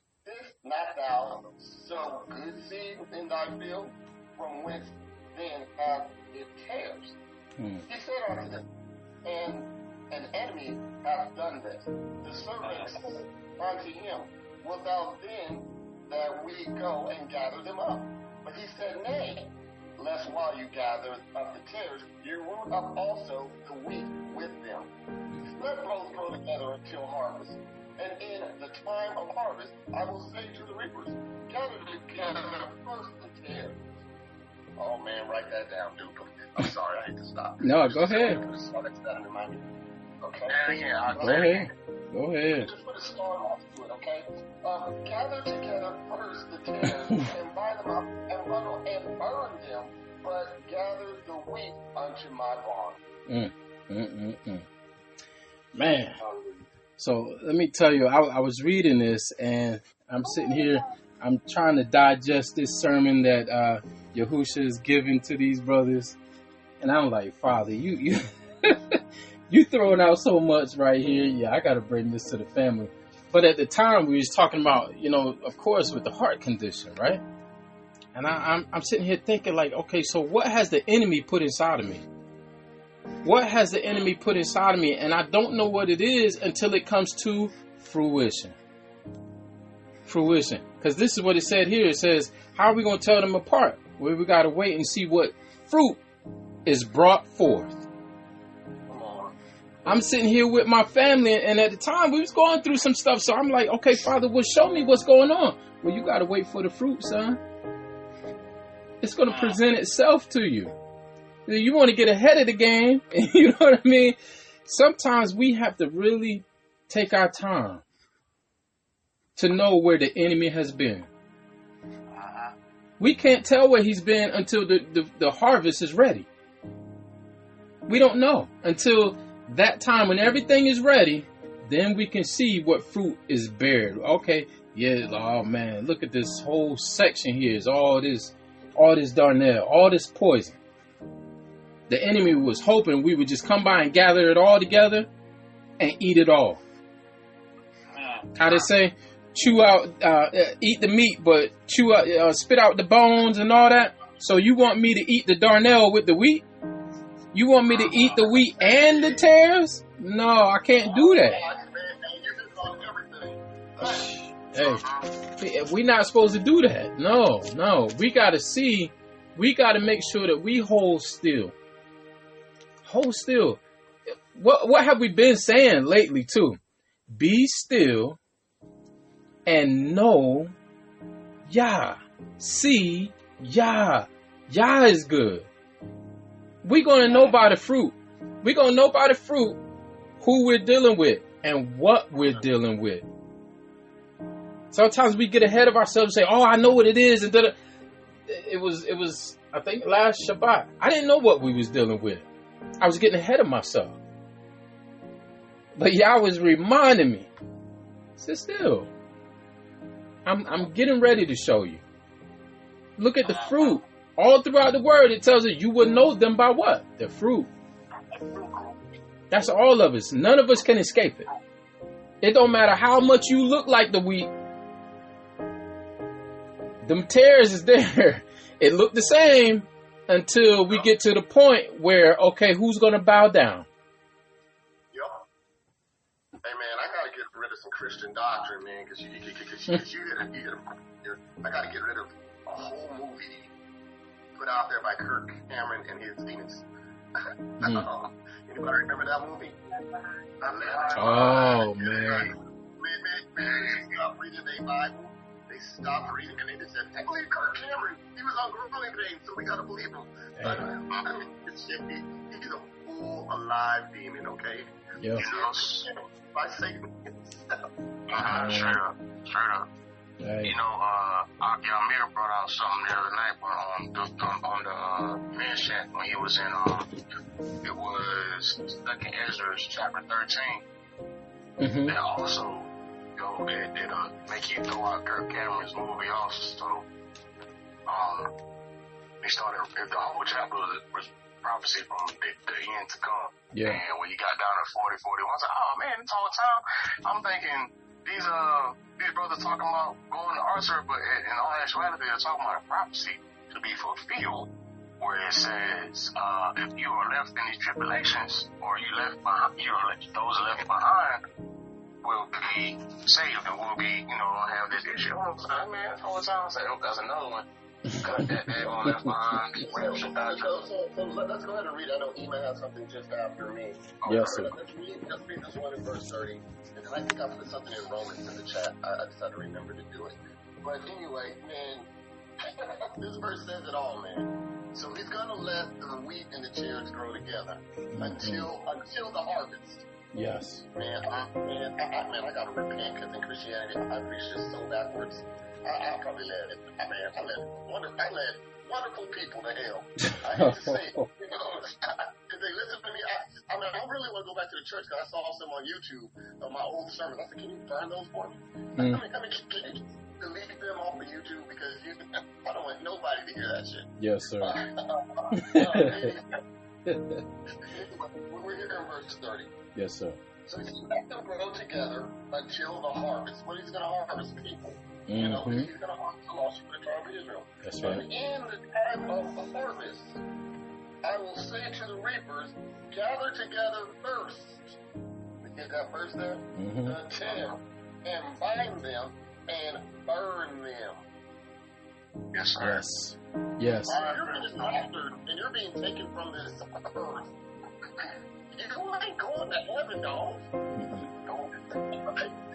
not thou sow good seed in thy field? From whence then hath it tares? He said unto them, And an enemy hath done this. The servants said unto him, Wilt thou then that we go and gather them up? But he said, Nay, lest while you gather up the tares, you root up also the wheat with them. Let both grow together until harvest. And in the time of harvest, I will say to the reapers, Gather together first the tares. Oh man, write that down, Duke. I'm sorry, I hate to stop. No, go ahead. Okay. Go ahead. Just put a star off to it, okay? Gather together first the tares and buy them up and bundle and burn them, but gather the wheat unto my barn. Man. So let me tell you, I was reading this and I'm sitting here, I'm trying to digest this sermon that Yahusha is giving to these brothers. And I'm like, Father, you you throwing out so much right here. Yeah, I got to bring this to the family. But at the time we was talking about, of course, with the heart condition, right? And I'm sitting here thinking like, okay, so what has the enemy put inside of me? What has the enemy put inside of me? And I don't know what it is until it comes to fruition. Fruition. Because this is what it said here. It says, how are we going to tell them apart? Well, we got to wait and see what fruit is brought forth. I'm sitting here with my family, and at the time we was going through some stuff. So I'm like, okay, Father, well, show me what's going on. Well, you got to wait for the fruit, son. It's going to present itself to you. You want to get ahead of the game. You know what I mean? Sometimes we have to really take our time to know where the enemy has been. We can't tell where he's been until the harvest is ready. We don't know until that time when everything is ready. Then we can see what fruit is bared. Okay, yeah. Oh man, look at this whole section here. Is all this darnel, all this poison. The enemy was hoping we would just come by and gather it all together and eat it all. How they say, chew out, eat the meat, but chew out, spit out the bones and all that. So you want me to eat the darnel with the wheat? You want me to eat the wheat and the tares? No, I can't do that. Hey, we're not supposed to do that. No. We got to see. We got to make sure that we hold still. Hold still. What have we been saying lately too? Be still and know Yah. See Yah. Yah is good. We're going to know by the fruit. We're going to know by the fruit who we're dealing with and what we're dealing with. Sometimes we get ahead of ourselves and say, oh, I know what it is. And it was, I think, last Shabbat. I didn't know what we was dealing with. I was getting ahead of myself. But y'all was reminding me. Sit still. I'm getting ready to show you. Look at the fruit. All throughout the word, it tells us you will know them by what? The fruit. That's all of us. None of us can escape it. It don't matter how much you look like the wheat. Them tares is there. It looked the same until we get to the point where, okay, who's going to bow down? Yep. Hey, man, I got to get rid of some Christian doctrine, man, because I got to get rid of a whole movie put out there by Kirk Cameron and his demons. Anybody remember that movie? Oh, man. They stopped reading their Bible. They stopped reading and they just said, I believe Kirk Cameron. He was on growing pains, so we got to believe him. He's a full, alive demon, okay? Yeah. By Satan. Straight up. Right. You know, Yamir brought out something the other night on the men's chat when he was in, it was 2nd Ezra chapter 13. Mm-hmm. That also, it'll make you throw out Kirk Cameron's movie also. They started, the whole chapter was prophecy from the end to come. Yeah. And when you got down to 40, 41, I was like, oh man, this whole time, I'm thinking, these brothers talking about going to Arthur, but in all actuality, they're talking about a prophecy to be fulfilled, where it says, if you are left in these tribulations, or you left behind, those left behind will be saved and will be, have this issue. I was like, man, the whole time I was like, oh, that's another one. Cut that on left behind. So let's go ahead and read. I know Ema has something just after me. Yes, sir. Let's read this one in verse 30. And then I think I put something in Romans in the chat. I just had to remember to do it. But anyway, man, this verse says it all, man. So he's going to let the wheat and the tares grow together until the harvest. Yes. Man, I got to repent because in Christianity, I preach this so backwards. I probably led wonderful people to hell. I hate to say it. If they listen to me, I really want to go back to the church because I saw some on YouTube of my old sermons. I said, can you burn those for me? Can you delete them off of YouTube because I don't want nobody to hear that shit. Yes, sir. We're here in verse 30. Yes, sir. So he's let them grow together until the harvest. What he's going to harvest people. Mm-hmm. He's going to harvest the lost for the tribe of Israel. That's right. And in the time of the harvest, I will say to the reapers, gather together first. We get that verse there? Mm-hmm. The tares, and bind them and burn them. Yes, sir. Yes. You're being mastered and you're being taken from this earth You ain't going to heaven, dog.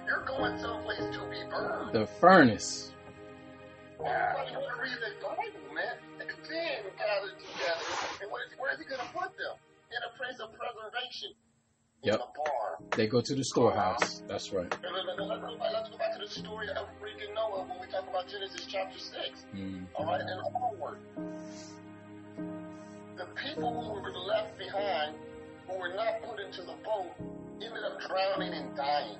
You're going someplace to be burned. The furnace. Everybody want to read the Bible, man. And then gather together. And where is he going to put them? In a place of preservation. Yep. In a barn. They go to the storehouse. That's right. Let's go back to the story of freaking Noah when we talk about Genesis chapter 6. All right, and onward. The people who were left behind, who were not put into the boat, ended up drowning and dying.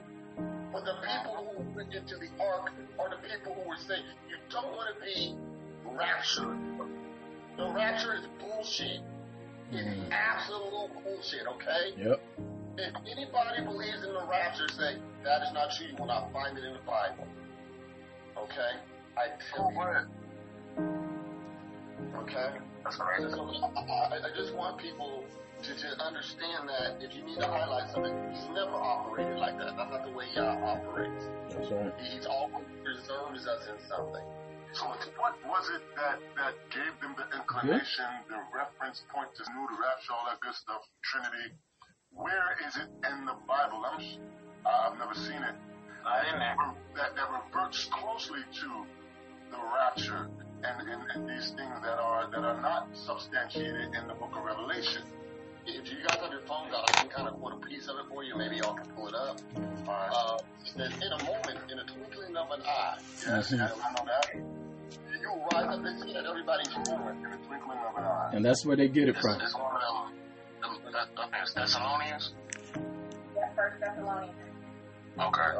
But the people who went into the ark are the people who were saved. You don't want to be raptured. The rapture is bullshit. It's absolute bullshit, okay? Yep. If anybody believes in the rapture, say, that is not true. You will not find it in the Bible. Okay? I tell you. Okay? That's correct. I just want people to understand that if you need to highlight something, he's never operated like that. That's not the way Yah operates. That's right. He's always preserves us in something. So what was it that gave them the inclination, the reference point to new, the rapture, all that good stuff, Trinity? Where is it in the Bible? I've never seen it. That reverts closely to the rapture and these things that are not substantiated in the book of Revelation. If you guys have your phones out, I can kind of put a piece of it for you. Maybe y'all can pull it up. It says, in a moment, in a twinkling of an eye. Yes, I know that. You rise up and see that everybody's moving in a twinkling of an eye. And that's where they get it from. It's one of them Thessalonians? Yeah, First Thessalonians. Okay.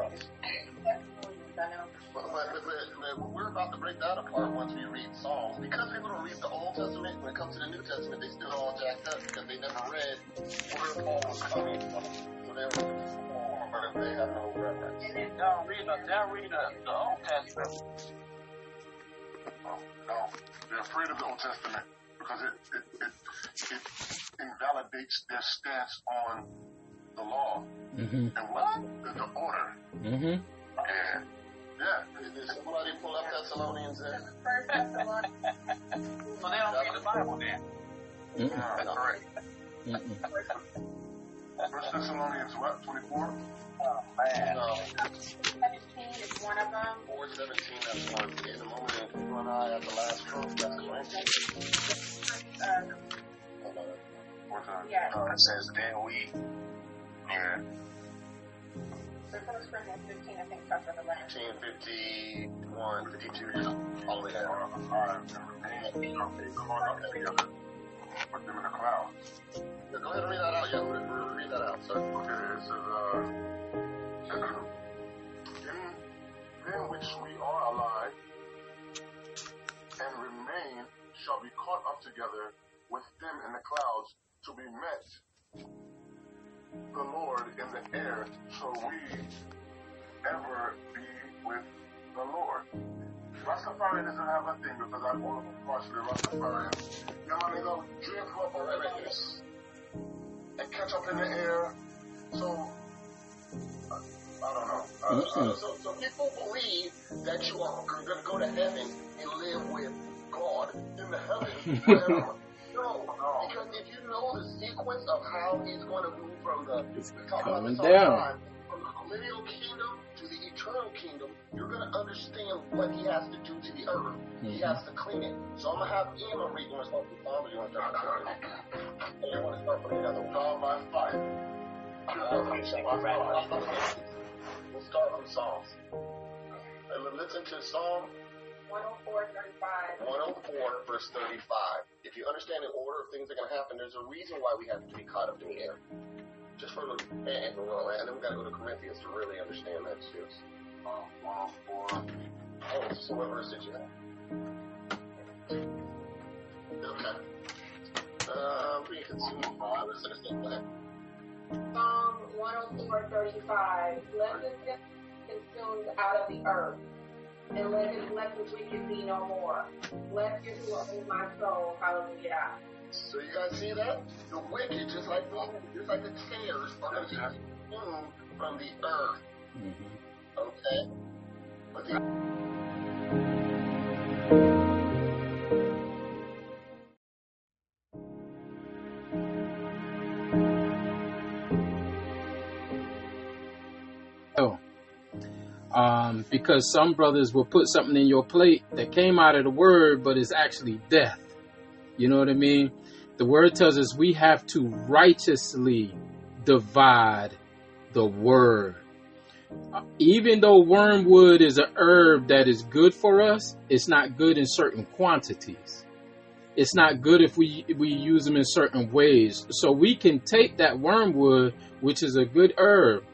But we're about to break that apart once we read Psalms. Because people don't read the Old Testament, when it comes to the New Testament, they still all jacked up because they never read where Paul was coming from. So they have no reference. And then they'll read the Old Testament. No, they're afraid of the Old Testament because it invalidates their stance on the law and what the order. Yeah. Did somebody pull up Thessalonians there? First Thessalonians. So they don't read the Bible then. That's right. First Thessalonians what? 24? Oh man. No. 17 is one of them. 4:17, that's one. In the moment in one eye at the last stroke, that's Corinthians. Yeah. It says, then we. Yeah. So First Corinthians 15, I think, starts with 11. 51, 52, all the way down. Come on up together. Put them in the clouds. Yeah, go ahead and read that out, Yehuda. Read that out, sir. Okay, it says, in which we are alive and remain shall be caught up together with them in the clouds to be met the Lord in the air, so we ever be with the Lord. Rastafari doesn't have a thing because I'm all partially Rastafarian. Yeah, man, they'll drift up over this and catch up in the air. So, I don't know. So people believe that you are going to go to heaven and live with God in the heavens forever. No, because if you know the sequence of how he's going to move from the coming down from the millennial kingdom to the eternal kingdom, you're going to understand what he has to do to the earth. He has to clean it. So I'm going to have Emma read. You want to start from Psalms or you want to start from Psalms? You want to start from the other one? God by fire. We'll start from Psalms. Listen to Psalm 104:35. 104, verse 35. If you understand the order of things that are going to happen, there's a reason why we have to be caught up in the air. Just for the and then we got to go to Corinthians to really understand that too. 104. Oh, so what verse did you have? Okay. We can see let's understand that. Psalm 104:35. Let the dead be consumed out of the earth, and let the wicked be no more. Bless you who are in my soul. Hallelujah. So you guys see that? The wicked, just like the tares, are going to be consumed from the earth. Okay? But the Because some brothers will put something in your plate that came out of the word, but is actually death. You know what I mean? The word tells us we have to righteously divide the word. Even though wormwood is a herb that is good for us, it's not good in certain quantities. It's not good if we use them in certain ways. So we can take that wormwood, which is a good herb,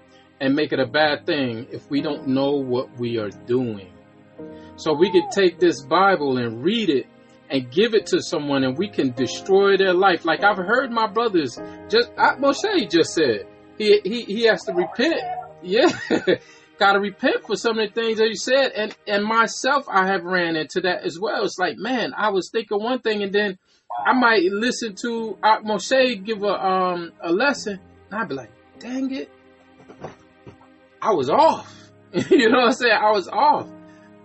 and make it a bad thing if we don't know what we are doing. So we could take this Bible and read it and give it to someone, and we can destroy their life. Like I've heard my brothers, Moshe just said, he has to repent. Yeah, got to repent for some of the things that he said. And myself, I have ran into that as well. It's like, man, I was thinking one thing, and then I might listen to Moshe give a lesson, and I'd be like, dang it, I was off. You know what I'm saying? I was off.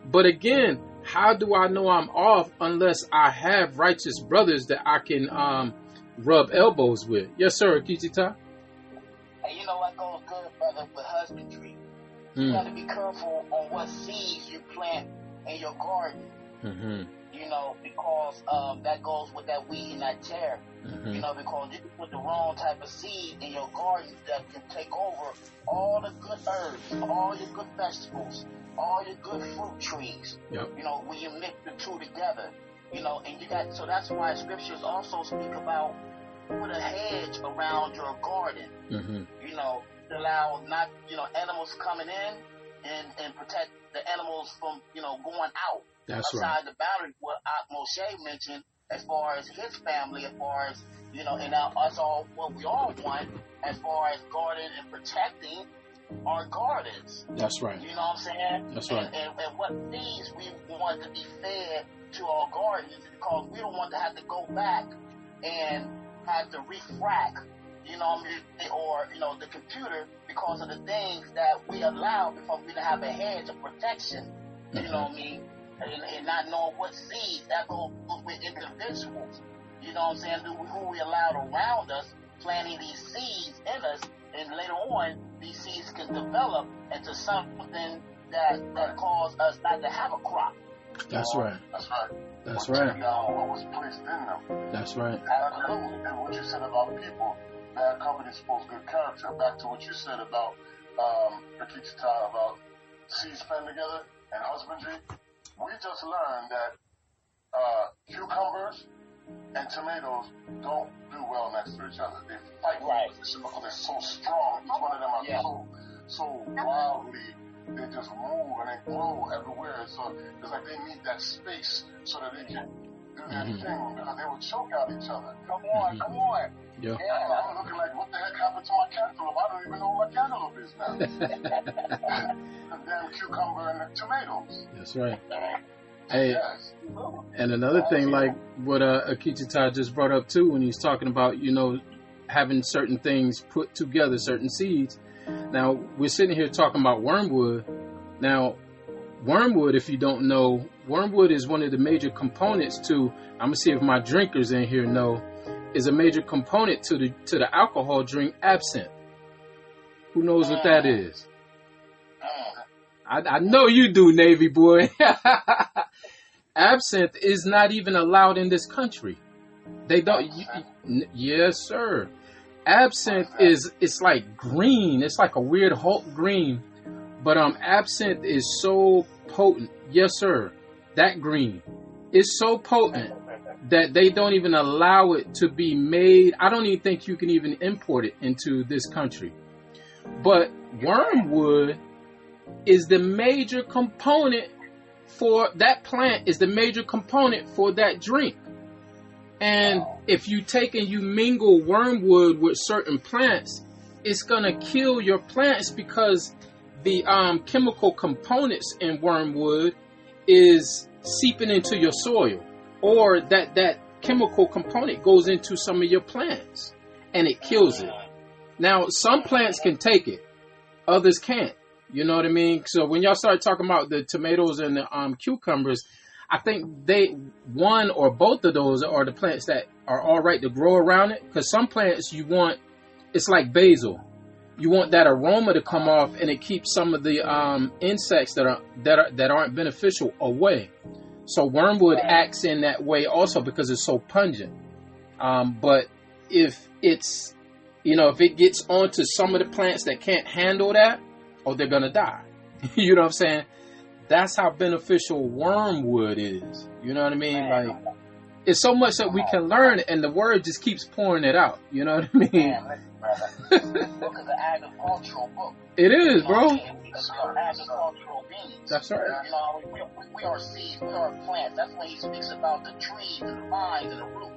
But again, how do I know I'm off unless I have righteous brothers that I can rub elbows with? Yes, sir, Kichita. And you know what goes good, brother, with husbandry? You got to be careful on what seeds you plant in your garden. Mm-hmm. You know, because that goes with that weed and that tear. Mm-hmm. You know, because you can put the wrong type of seed in your garden that can take over all the good herbs, all your good vegetables, all your good fruit trees. Yep. You know, when you mix the two together. You know, and you got, so that's why scriptures also speak about put a hedge around your garden. Mm-hmm. You know, to allow not, animals coming in and protect the animals from, going out. That's outside right. the boundary, what Moshe mentioned, as far as his family, as far as, and now us all, what we all want, as far as guarding and protecting our gardens. That's right. You know what I'm saying? That's right. And what seeds we want to be fed to our gardens, because we don't want to have to go back and have to refract, or, the computer, because of the things that we allow, because we don't have a hedge of protection, you know what I mean? And not knowing what seeds that go with individuals, you know what I'm saying, who we allowed around us, planting these seeds in us, and later on, these seeds can develop into something that cause us not to have a crop. That's right. That's right. That's what right. What was placed in them. That's right. And what you said about people, bad company supposed good character. Back to what you said about Kichita, about seeds planted together and husbandry. We just learned that cucumbers and tomatoes don't do well next to each other. They fight because they're so strong. Each one of them are so wildly. They just move and they grow everywhere. So it's like they need that space so that they can do their thing, because they would choke out each other. Come on. Yeah. I'm looking like, what the heck happened to my cantaloupe? I don't even know what my cantaloupe is now. The damn cucumber and the tomatoes. That's right. Hey, and another thing, like what Akichita just brought up too, when he's talking about, having certain things put together, certain seeds. Now, we're sitting here talking about wormwood. Now, wormwood, if you don't know, wormwood is one of the major components to, I'm going to see if my drinkers in here know, is a major component to the alcohol drink absinthe. Who knows what that is? I know you do, Navy boy. Absinthe is not even allowed in this country. They don't. Yes, sir. Absinthe it's like green. It's like a weird Hulk green. But absinthe is so potent. Yes, sir. That green is so potent that they don't even allow it to be made. I don't even think you can even import it into this country. But wormwood is the major component for that plant, is the major component for that drink. And if you take and you mingle wormwood with certain plants, it's going to kill your plants, because the chemical components in wormwood is seeping into your soil, or that chemical component goes into some of your plants and it kills it. Now, some plants can take it, others can't. You know what I mean? So when y'all start talking about the tomatoes and the cucumbers, I think one or both of those are the plants that are all right to grow around it. Because some plants it's like basil. you want that aroma to come off, and it keeps some of the insects that aren't beneficial away. So wormwood acts in that way also because it's so pungent. But if it's, if it gets onto some of the plants that can't handle that, they're gonna die. You know what I'm saying? That's how beneficial wormwood is. You know what I mean? Like, it's so much that we can learn, and the word just keeps pouring it out. You know what I mean? Man, listen, brother. This book is an agricultural book. It is, bro. We are agricultural beings. That's right. We are seeds, we are plants. That's when he speaks about the trees and the vines and the root.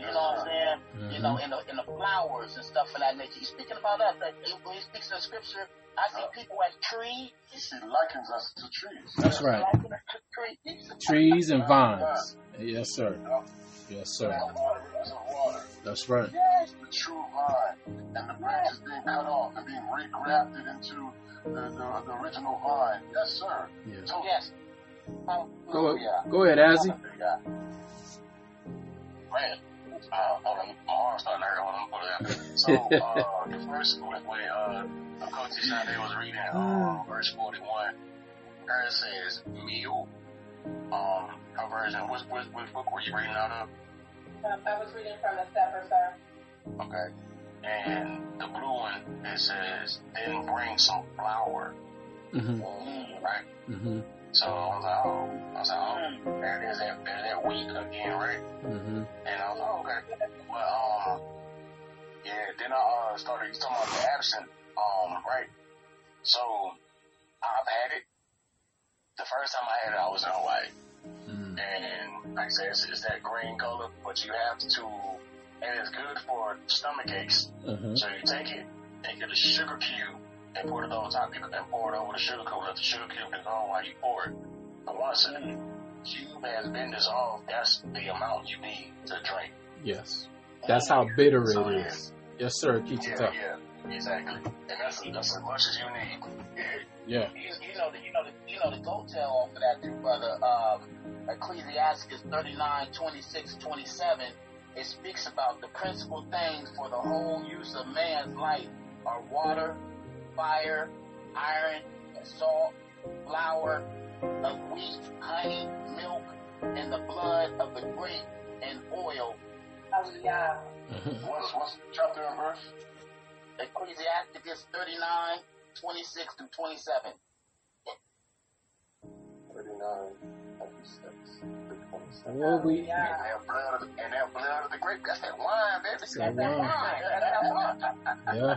You know what I'm saying? Mm-hmm. And the flowers and stuff of that nature. He's speaking about us. When he speaks in the scripture, I see people as trees. He likens us to trees. That's right. Trees and vines. Yes, sir. Yes, sir. Water. That's right. Yes, the true vine. And the branches being cut off and being regrafted into the original vine. Yes, sir. Yeah. So, Yes. Go ahead, Azzy. Man, hold on, my arm's starting to hurt. Hold on, put it out. So, the first when Coach Shante was reading verse 41, her says meal. Her version. Which book were you reading out of? I was reading from the Sefer, sir. Okay. And the blue one, it says, then bring some flour. Mm-hmm. Right? Mm-hmm. So I was like, there it is, that wheat again, right? Mm-hmm. And I was like, okay. But, then I started talking about the absinthe, right? So I've had it. The first time I had it, I was in Hawaii. Mm-hmm. And like I said, it's that green color, but you have to, and it's good for stomach aches. Mm-hmm. So you take it and get a sugar cube and put it on top, and pour it over the sugar cube. Let the sugar cube dissolve while you pour it. And once the cube has been dissolved, that's the amount you need to drink. Yes. That's how bitter So, it is. Yes, sir. Keep it up. Yeah, exactly. And that's as much as you need. Yeah. You know the goat tail off of that too, brother. Ecclesiastes 39:26-27. It speaks about the principal things for the whole use of man's life are water, fire, iron, and salt, flour, of wheat, honey, milk, and the blood of the grape and oil. Hallelujah. Mm-hmm. what's chapter and verse? Ecclesiastes 39:26-27. 39:26-27. Well, we. And that blood of the grape, that's that wine, baby. That's that wine. Yeah.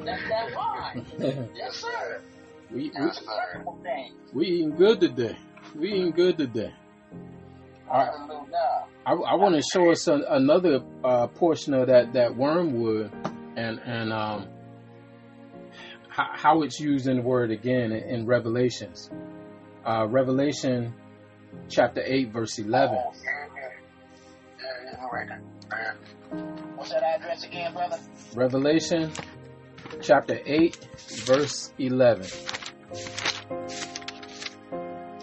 That's that wine. Yes, sir. We eating good today. Hallelujah. I want to show us another portion of that wormwood and how it's used in the word again in Revelations. Revelation chapter 8 verse 11. What's that address again, brother? Revelation chapter 8 verse 11.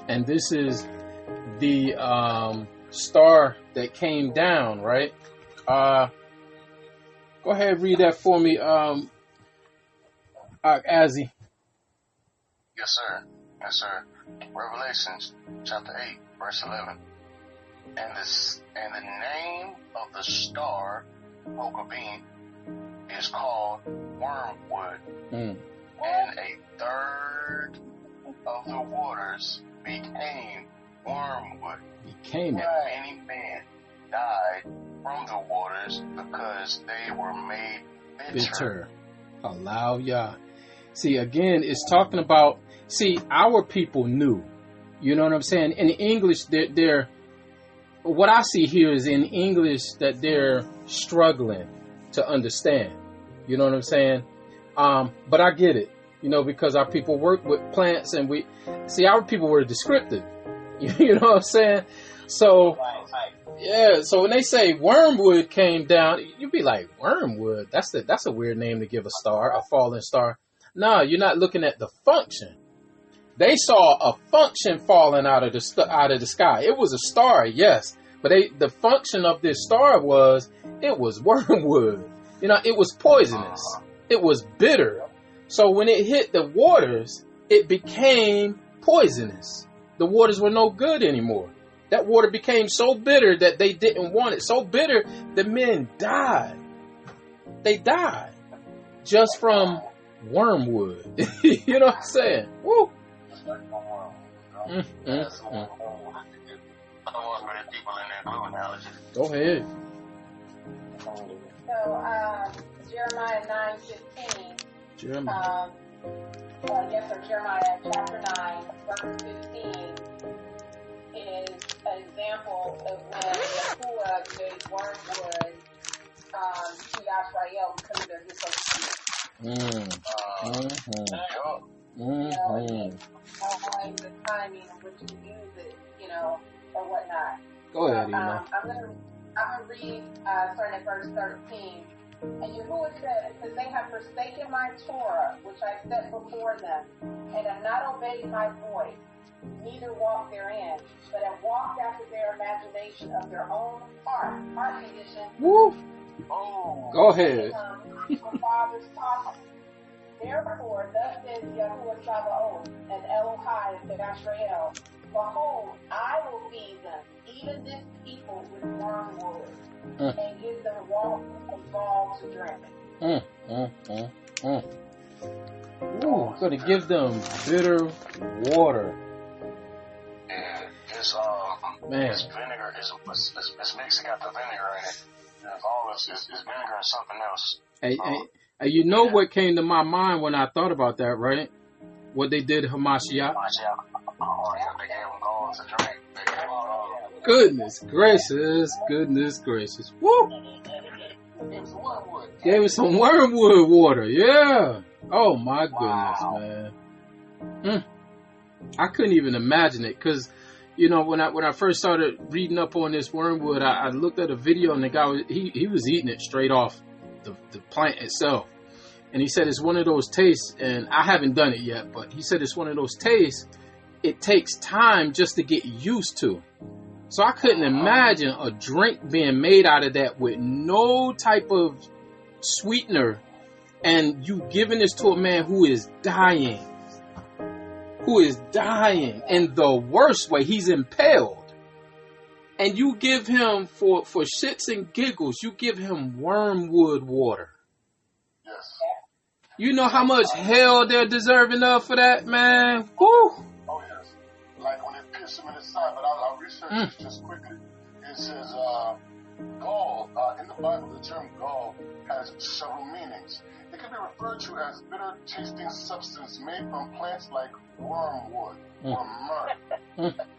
And this is the star that came down, right? Go ahead and read that for me, Azzy. Yes, sir. Revelations chapter 8, verse 11. And the name of the star, Okabim, is called Wormwood. And a third of the waters became wormwood. And many men died from the waters because they were made bitter. Hallelujah. See, again, it's talking about, our people knew. You know what I'm saying? In English, they're what I see here is in English that they're struggling to understand. You know what I'm saying? But I get it, because our people work with plants and our people were descriptive. You know what I'm saying? So, yeah, so when they say wormwood came down, you'd be like, wormwood? That's a weird name to give a star, a falling star. No, you're not looking at the function. They saw a function falling out of the sky. It was a star, yes, but the function of this star was wormwood. It was poisonous. It was bitter. So when it hit the waters, it became poisonous. The waters were no good anymore. That water became so bitter that they didn't want it. So bitter, the men died. They died just from wormwood. You know what I'm saying? Woo. Just like my world. You know? That's the one I don't want many people in there glue analogy. Go ahead. So, Jeremiah 9:15. Jeremiah. Yes, sir. Jeremiah chapter 9, verse 15 is an example of when Yahuwah gave wormwood to Yashrael because of their disobedience. Knowing the timing in which to use it, or whatnot. Go ahead, Ema. I'm gonna read starting at verse 13. And Yahuwah said, because they have forsaken my Torah, which I set before them, and have not obeyed my voice, neither walked therein, but have walked after their imagination of their own heart condition. Woo. Oh. Go ahead. From fathers taught them. Therefore, thus says Yahuwah Sabaoth and Elohai and Yashrael, behold, I will feed them, even this people with wormwood, and give them water and gall to drink. Ooh, gonna give them bitter water. Yeah, it's Man. it's vinegar. It's mixing out the vinegar in it. It's all it's vinegar and something else. Hey, you know what came to my mind when I thought about that, right? What they did to Hamashiach. Oh yeah, they gave them gall to drink. They gave them Goodness gracious. Woo! Gave us some wormwood water. Yeah. Oh my goodness, man. I couldn't even imagine it, because when I first started reading up on this wormwood, I looked at a video and the guy he was eating it straight off the plant itself, and he said it's one of those tastes, and I haven't done it yet, but he said it's one of those tastes it takes time just to get used to. So I couldn't imagine a drink being made out of that with no type of sweetener, and you giving this to a man who is dying in the worst way. He's impaled, and you give him for shits and giggles, you give him wormwood water. Yes. You know how much hell they're deserving of for that, man? Woo! Oh, yes. Like when they pierce him in his side, but I'll research this just quickly. It says gall, in the Bible, the term gall has several meanings. It can be referred to as bitter tasting substance made from plants like wormwood or myrrh.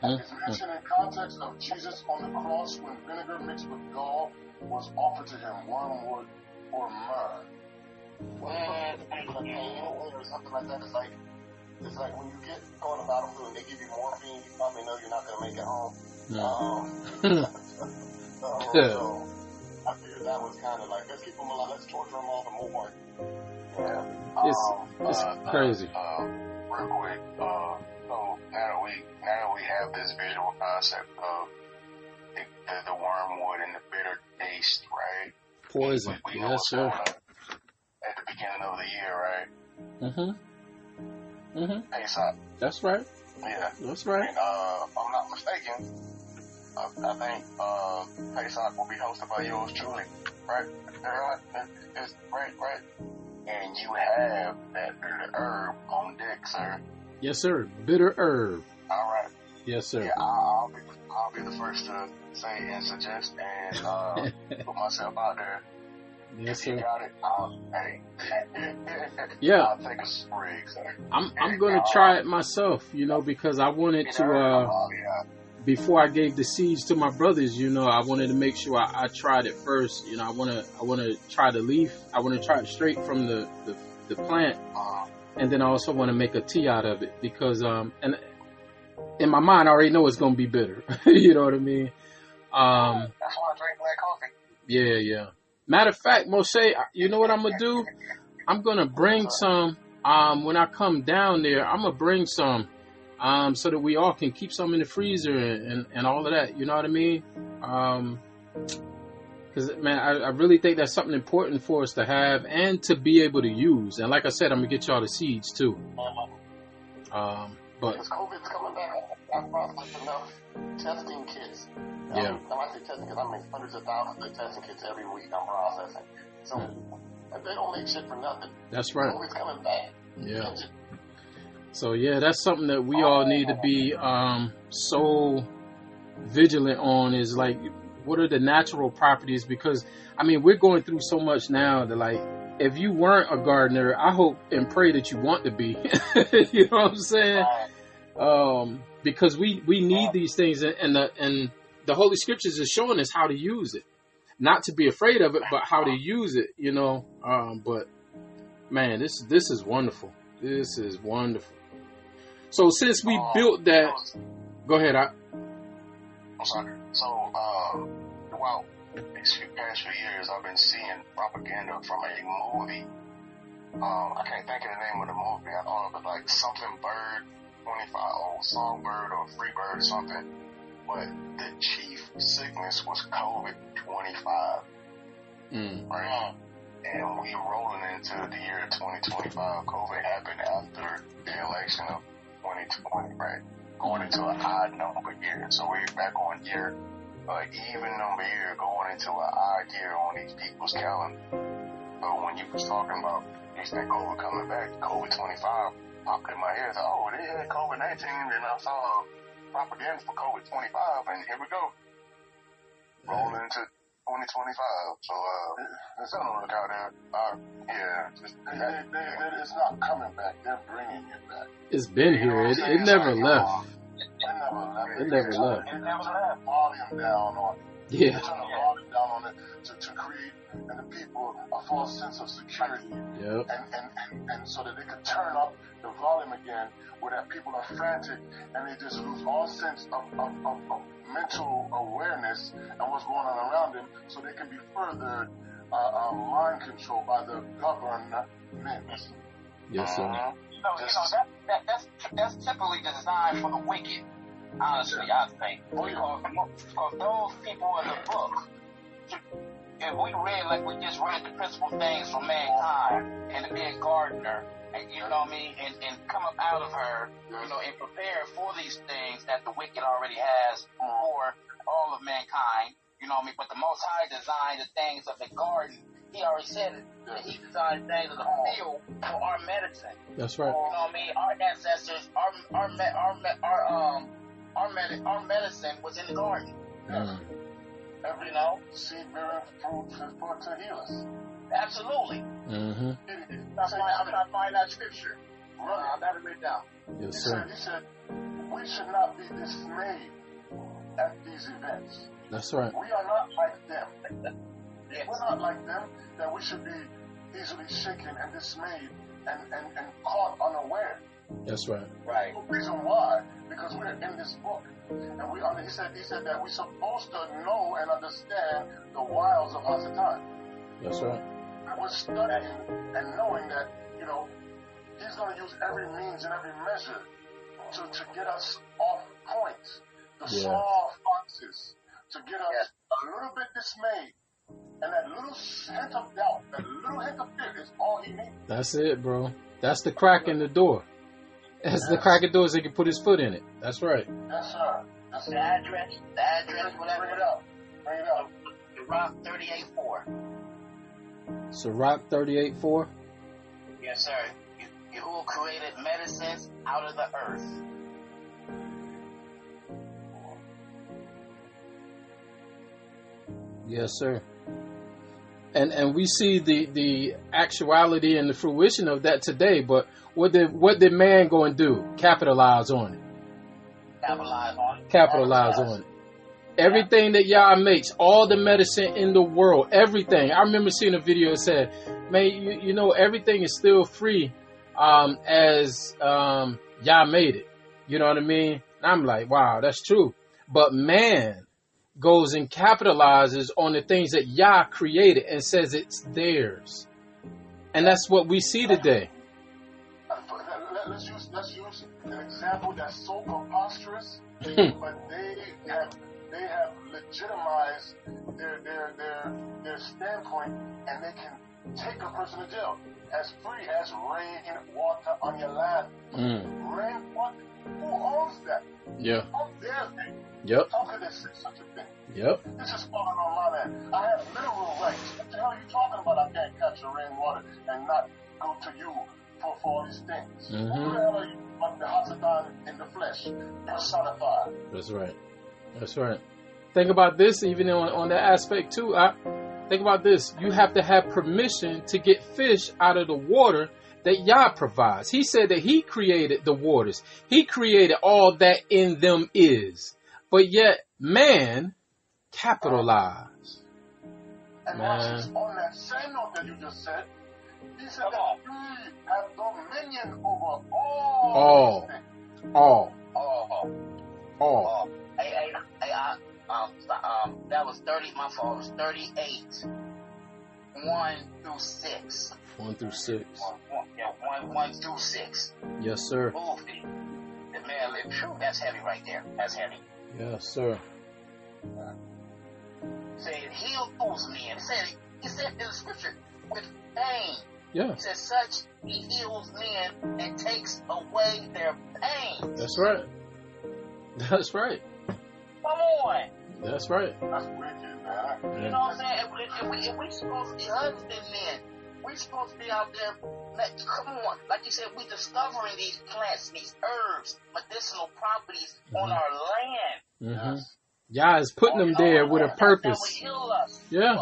It's mentioned in context of Jesus on the cross when vinegar mixed with gall was offered to him, wormwood or myrrh. or something like that. It's like when you get on a battlefield and they give you morphine, you probably know you're not going to make it home. So I figured that was kind of like, let's keep them alive, let's torture them all the more. Yeah. It's crazy. Real quick, so now that we have this visual concept of the wormwood and the bitter taste, right? Poison. We know Yes, sir. At the beginning of the year, right? Pesach. That's right. Yeah. That's right. And if I'm not mistaken, I think Pesach will be hosted by yours truly, right? It's right. And you have that bitter herb on deck, sir. Yes, sir. Bitter herb. All right. Yes, sir. Yeah, I'll be the first to say and suggest and put myself out there. Yes, If you sir. got it, Yeah. I'll take a sprig, sir. I'm gonna try it myself, because I wanted to before I gave the seeds to my brothers, I wanted to make sure I tried it first. I wanna try the leaf. I wanna try it straight from the plant, and then I also want to make a tea out of it because and in my mind I already know it's gonna be bitter. You know what I mean? That's why I drink black coffee. Yeah. Matter of fact, Moshe, you know what I'm gonna do? I'm gonna bring some. When I come down there, I'm gonna bring some, so that we all can keep some in the freezer and all of that. You know what I mean? Because, man, I really think that's something important for us to have and to be able to use. And like I said, I'm going to get y'all the seeds, too. But because COVID's coming back, I've processed enough testing kits. Yeah. When I say testing kits, I mean hundreds of thousands of testing kits every week I'm processing. So they don't make shit for nothing. That's right. COVID's coming back. Yeah. So, yeah, that's something that we all need to be so vigilant on, is like, what are the natural properties? Because, I mean, we're going through so much now that, like, if you weren't a gardener, I hope and pray that you want to be. You know what I'm saying? Because we need these things, and the Holy Scriptures is showing us how to use it. Not to be afraid of it, but how to use it, you know. But, man, this is wonderful. This is wonderful. So since we built that... Go ahead, I'm sorry. So, throughout these past few years, I've been seeing propaganda from a movie. I can't think of the name of the movie. I don't know, but like something bird, 25, old songbird or free bird or something. But the chief sickness was COVID-25. Right? And we rolling into the year 2025. COVID happened after the election of 2020, right? Going into a odd number year. So we're back on year, even number year, going into an odd year on these people's calendar. But when you was talking about you think COVID coming back, COVID-25 popped in my ears. Oh, they had COVID-19, and I saw propaganda for COVID-25, and here we go. Rolling into 2025. So, it's on the lookout there. It's not coming back. They're bringing it back. It's been here. It never left. It never left. It never left. Volume down on it. Yeah. Turn the volume down on it to create in the people a false sense of security. Yep. And so that they could turn up the volume again, where that people are frantic and they just lose all sense of mental awareness and what's going on around them, so they can be further mind controlled by the government. Yes, sir. That's typically designed for the wicked. Honestly, I think. For those people in the book, if we read like we just read the principal things for mankind and to be a gardener, and you know what I mean, and come up out of her, you know, and prepare for these things that the wicked already has for all of mankind, you know what I mean. But the Most High designed the things of the garden. He already said it. That he designed things of the field for our medicine. That's right. You know what I mean? Our ancestors, our medicine was in the garden. You know, seed bearing fruit to heal us. Absolutely. Mm-hmm. I'm trying to find that scripture. I got it written down. Yes, sir. He said, we should not be dismayed at these events. That's right. We are not like them. Yes. We're not like them, that we should be easily shaken and dismayed and caught unaware. That's right. Right. The reason why, because we're in this book. And he said that we're supposed to know and understand the wiles of Hasatan. That's right. And we're studying and knowing that, you know, he's going to use every means and every measure to get us off point. The small foxes, to get us a little bit dismayed. And that little hint of doubt, that little hint of fear is all he needs. That's it, bro. That's the crack in the door. That's the crack in the door so he can put his foot in it. That's right. Yes, sir. That's the address, whatever. Bring it up. Sirach 38:4. Sirach 38:4? Yes, sir. Yahuwah created medicines out of the earth. Yes, sir. And we see the actuality and the fruition of that today, but what did man go and do? Capitalize on it. Capitalize on it. Everything that Yah makes, all the medicine in the world, everything. I remember seeing a video that said, man, you know, everything is still free as Yah made it. You know what I mean? And I'm like, wow, that's true. But man goes and capitalizes on the things that Yah created and says it's theirs. And that's what we see today. Let's use an example that's so preposterous, but they have they have legitimized their standpoint, and they can take a person to jail as free as rain water on your land. Rain water. Who owns that? Yeah. How dare they? Yep. How could they say such a thing? Yep. This is falling on my land. I have mineral rights. What the hell are you talking about? I can't capture rainwater and not go to you for all these things. Who the hell are you? But the Hasatan in the flesh, personified. That's right. That's right. Think about this, even on that aspect too. Think about this. You have to have permission to get fish out of the water that Yah provides. He said that he created the waters. He created all that in them is. But yet man capitalized. And on that same note that you just said, he said that we have dominion over all things. All. That was 30. My fault. It was 38. 1 through 6. 1 through 6. 1 through 6. Yes, sir. Movie. The man, that's heavy right there. That's heavy. Yes, sir. Said heals men. He said in the scripture with pain. Yeah. He said such he heals men and takes away their pain. That's right. That's right. Come on. That's right. That's wicked, man. You know what I'm saying? And we supposed to be husbandmen. We supposed to be out there. Come on, like you said, we discovering these plants, these herbs, medicinal properties on our land. Yes. Yah is putting them there with a purpose. That will heal us. Yeah.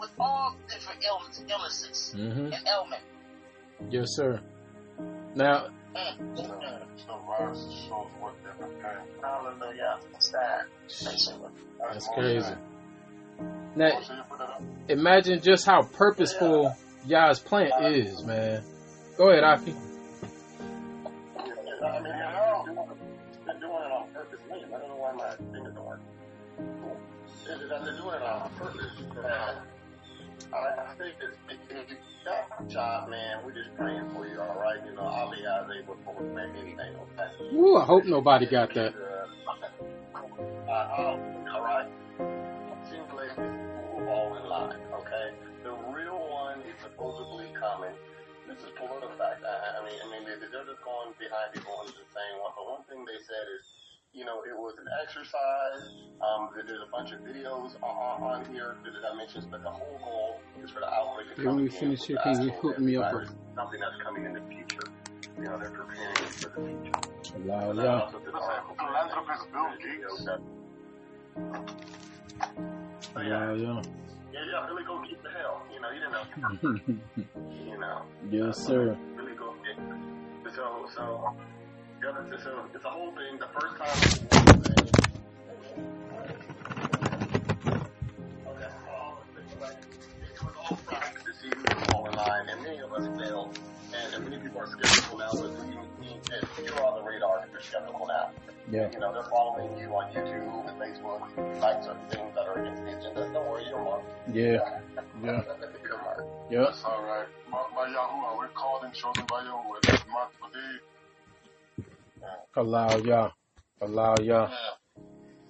With all different illnesses and ailments. Yes, sir. Now. So virus shows what they're preparing. Hallelujah. That's crazy. Now, imagine just how purposeful Yah's plant is, man. Go ahead, Aki. I mean, I've been doing it on purpose. I don't know why my fingers don't work. I've been doing it on purpose. I think it's that job, man. We're just praying for you, all right? You know, Ali is able to make anything, okay? Ooh, I hope nobody got that. All right. Seems like we're all in line, okay? The real one is supposedly coming. This is PolitiFact. I mean, they're just going behind people and just saying one. But one thing they said is, you know, it was an exercise. There's a bunch of videos on here that I mentioned, but the whole goal is for the outbreak to come. When we finish here, can you hook me up? Something that's coming in the future. You know, they're preparing for the future. Wow, yeah. Philanthropist Bill Gates. Yeah, Billy go get the hell. You know, you didn't know. You know. Yes, sir. Billy go get. So it's a whole thing. The first time. It was all practice to see who was all in line, and many of us failed. And many people are skeptical now, but you're on the radar if you're skeptical now. Yeah. You know, they're following you on YouTube and Facebook, like certain things that are against the agenda. Don't worry, you're marked. Yeah. You're marked. Yeah. That's all right. By Yahuwah, we're called and chosen by Yahuwah. That's marked for thee. Allow Yah.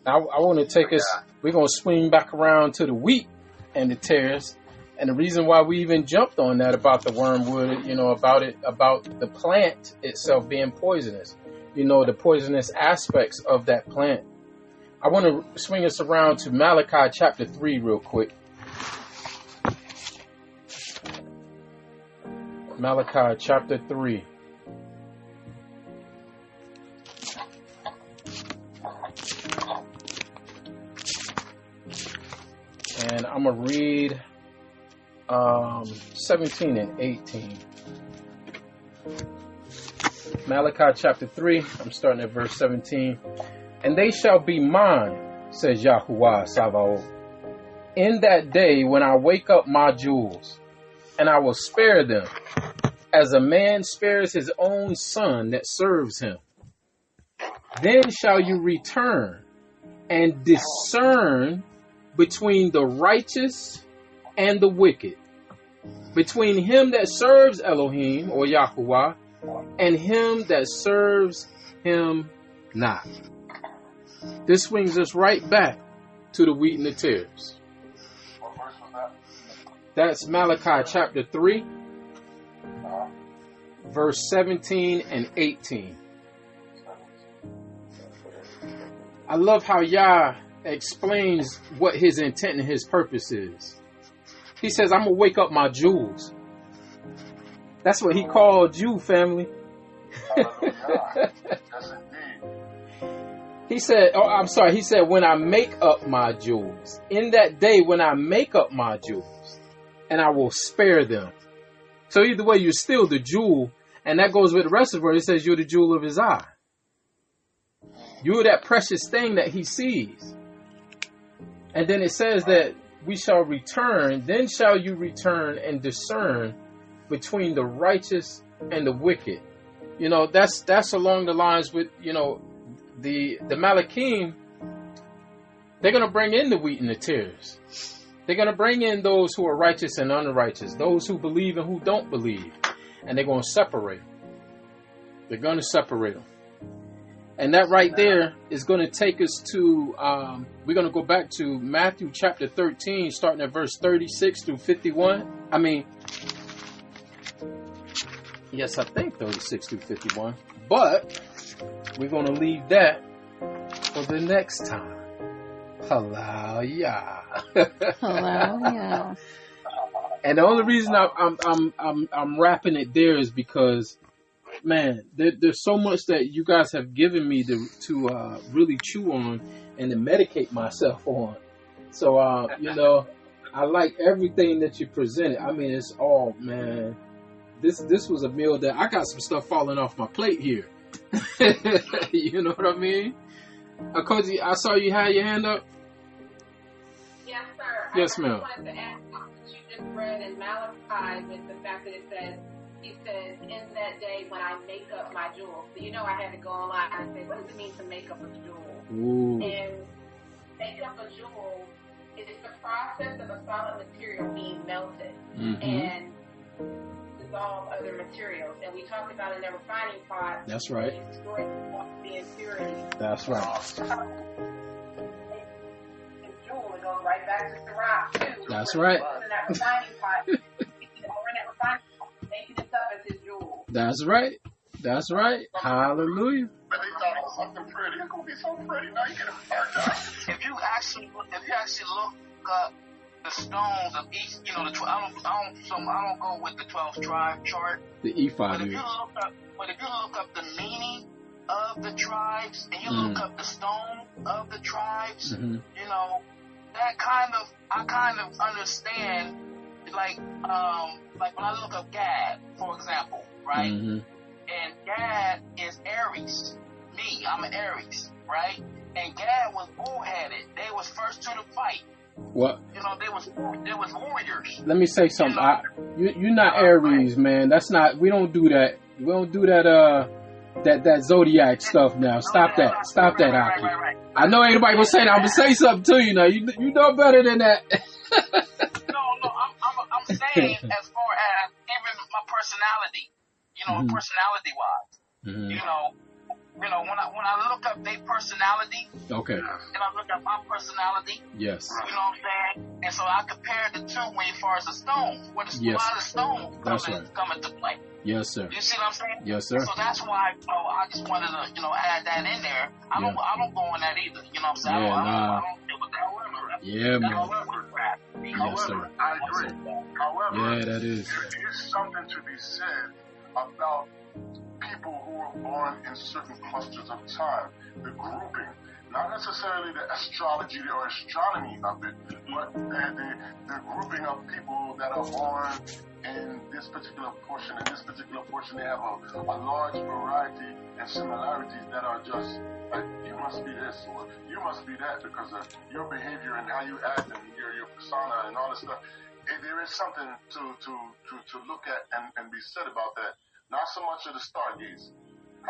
Now, I want to take us, we're going to swing back around to the wheat and the tares. And the reason why we even jumped on that about the wormwood, you know, about the plant itself being poisonous, you know, the poisonous aspects of that plant. I want to swing us around to Malachi chapter 3 real quick. Malachi chapter 3. And I'm going to read 17 and 18. Malachi chapter 3, I'm starting at verse 17. And they shall be mine, says Yahuwah Sabaoth, in that day when I wake up my jewels, and I will spare them, as a man spares his own son that serves him. Then shall you return and discern between the righteous and the wicked, between him that serves Elohim, or Yahuwah, and him that serves him not. This swings us right back to the wheat and the tares. What verse was that? That's Malachi chapter 3, verse 17 and 18. I love how Yah explains what his intent and his purpose is. He says, I'm going to wake up my jewels. That's what he called you, family. Hallelujah. Yes, indeed. He said, he said, when I make up my jewels, in that day when I make up my jewels, and I will spare them. So either way, you're still the jewel, and that goes with the rest of the word. It says you're the jewel of his eye. You're that precious thing that he sees. And then it says that we shall return, then shall you return and discern between the righteous and the wicked. You know, that's along the lines with, you know, the Malachim. They're going to bring in the wheat and the tares. They're going to bring in those who are righteous and unrighteous, those who believe and who don't believe. And they're going to separate them. They're going to separate them. And that right there is going to take us to, we're going to go back to Matthew chapter 13, starting at verse 36 through 51. I mean, yes, I think 36 through 51. But we're going to leave that for the next time. Hallelujah. Hallelujah. And the only reason I'm wrapping it there is because, man, there's so much that you guys have given me to really chew on and to medicate myself on. So, you know, I like everything that you presented. I mean, it's all, man. This was a meal that I got some stuff falling off my plate here. You know what I mean? Koji, I saw you had your hand up. Yes, sir. Yes, ma'am. I just wanted to ask what you just read in Malachi with the fact that it says, he says, in that day when I make up my jewels. So, you know, I had to go online and say, what does it mean to make up a jewel? Ooh. And make up a jewel is the process of a solid material being melted and dissolve other materials. And we talked about in the refining pot. That's right. Destroy the impurities. That's right. Jewel, it goes right back to the rock too. That's right. In that refining pot, in that refining pot, making it up as his jewel. That's right. That's right. Hallelujah. But they thought it was something pretty. It's going to be so pretty. Now you get a hard time. If you actually look up the stones of each, you know, I don't go with the 12 tribe chart. The E5 But if here. you look up the meaning of the tribes and you look up the stone of the tribes, you know, I kind of understand, like when I look up Gad, for example, right? And Gad is Aries. Me, I'm an Aries, right? And Gad was bullheaded. They was first to the fight. What? You know, they was warriors. Let me say something. You're not Aries, man. That's not. We don't do that. We don't do that. That zodiac stuff now. Stop that. Stop that, Aki. Right. I know ain't nobody gonna say that. I'm gonna say something to you now. You know better than that. No, I'm saying as far as even my personality, you know, personality wise, you know, when I look up their personality, Okay. and I look up my personality, Yes. you know what I'm saying, and so I compare the two when as far as the stones, where there's a Yes. lot of stones That's right. come into play. Yes, sir. You see what I'm saying? Yes, sir. So that's why, you know, I just wanted to, you know, add that in there. I don't go on that either. You know what I'm saying? Yeah, I don't deal with that. Yeah, man. However, Yes, sir. I agree. However, Yeah, that is. there is something to be said about people who were born in certain clusters of time, the grouping, not necessarily the astrology or astronomy of it, but the grouping of people that are born in this particular portion. In this particular portion, they have a large variety and similarities that are just like, you must be this or you must be that because of your behavior and how you act and your persona and all this stuff. There is something to look at and be said about that. Not so much of the stargates.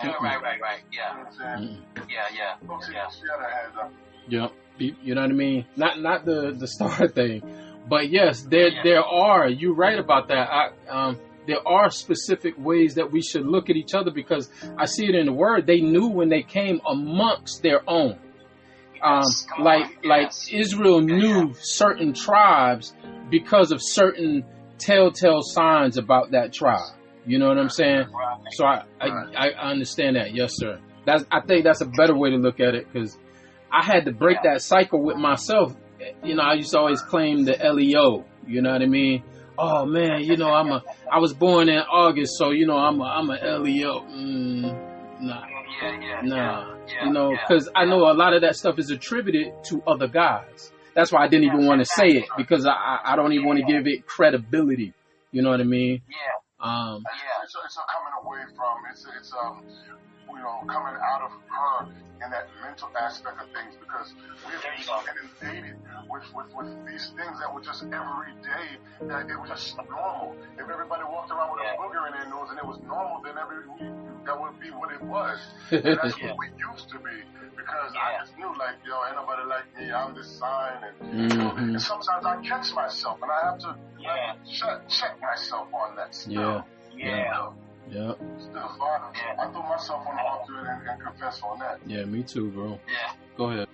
Yeah, right. Yeah. You know what I'm saying? Yeah. Folks, she had her hands up. Yep. You know what I mean? Not the star thing, but yes, there are. You're right about that. There are specific ways that we should look at each other because I see it in the word. They knew when they came amongst their own. Like Israel knew certain tribes because of certain telltale signs about that tribe. You know what I'm saying? So I understand that. Yes, sir. I think that's a better way to look at it, because I had to break that cycle with myself. You know, I used to always claim the LEO. You know what I mean? Oh man, you know, I was born in August, so you know I'm a LEO. Nah. You know, because I know a lot of that stuff is attributed to other guys. That's why I didn't even want to say it, because I don't even want to give it credibility. You know what I mean? It's a coming away from, it's you know, coming out of her in that mental aspect of things, because we've been invaded with these things that were just every day, that it was just normal. If everybody walked around with a booger in their nose and it was normal, then that would be what it was. And that's what we used to be, because I just knew, like, yo, ain't nobody like me, I'm this sign, and, you know, and sometimes I catch myself, and I have to check myself on that still. Yeah. Still, I threw myself on the altar and confess on that. Yeah, me too, bro. Yeah. Go ahead.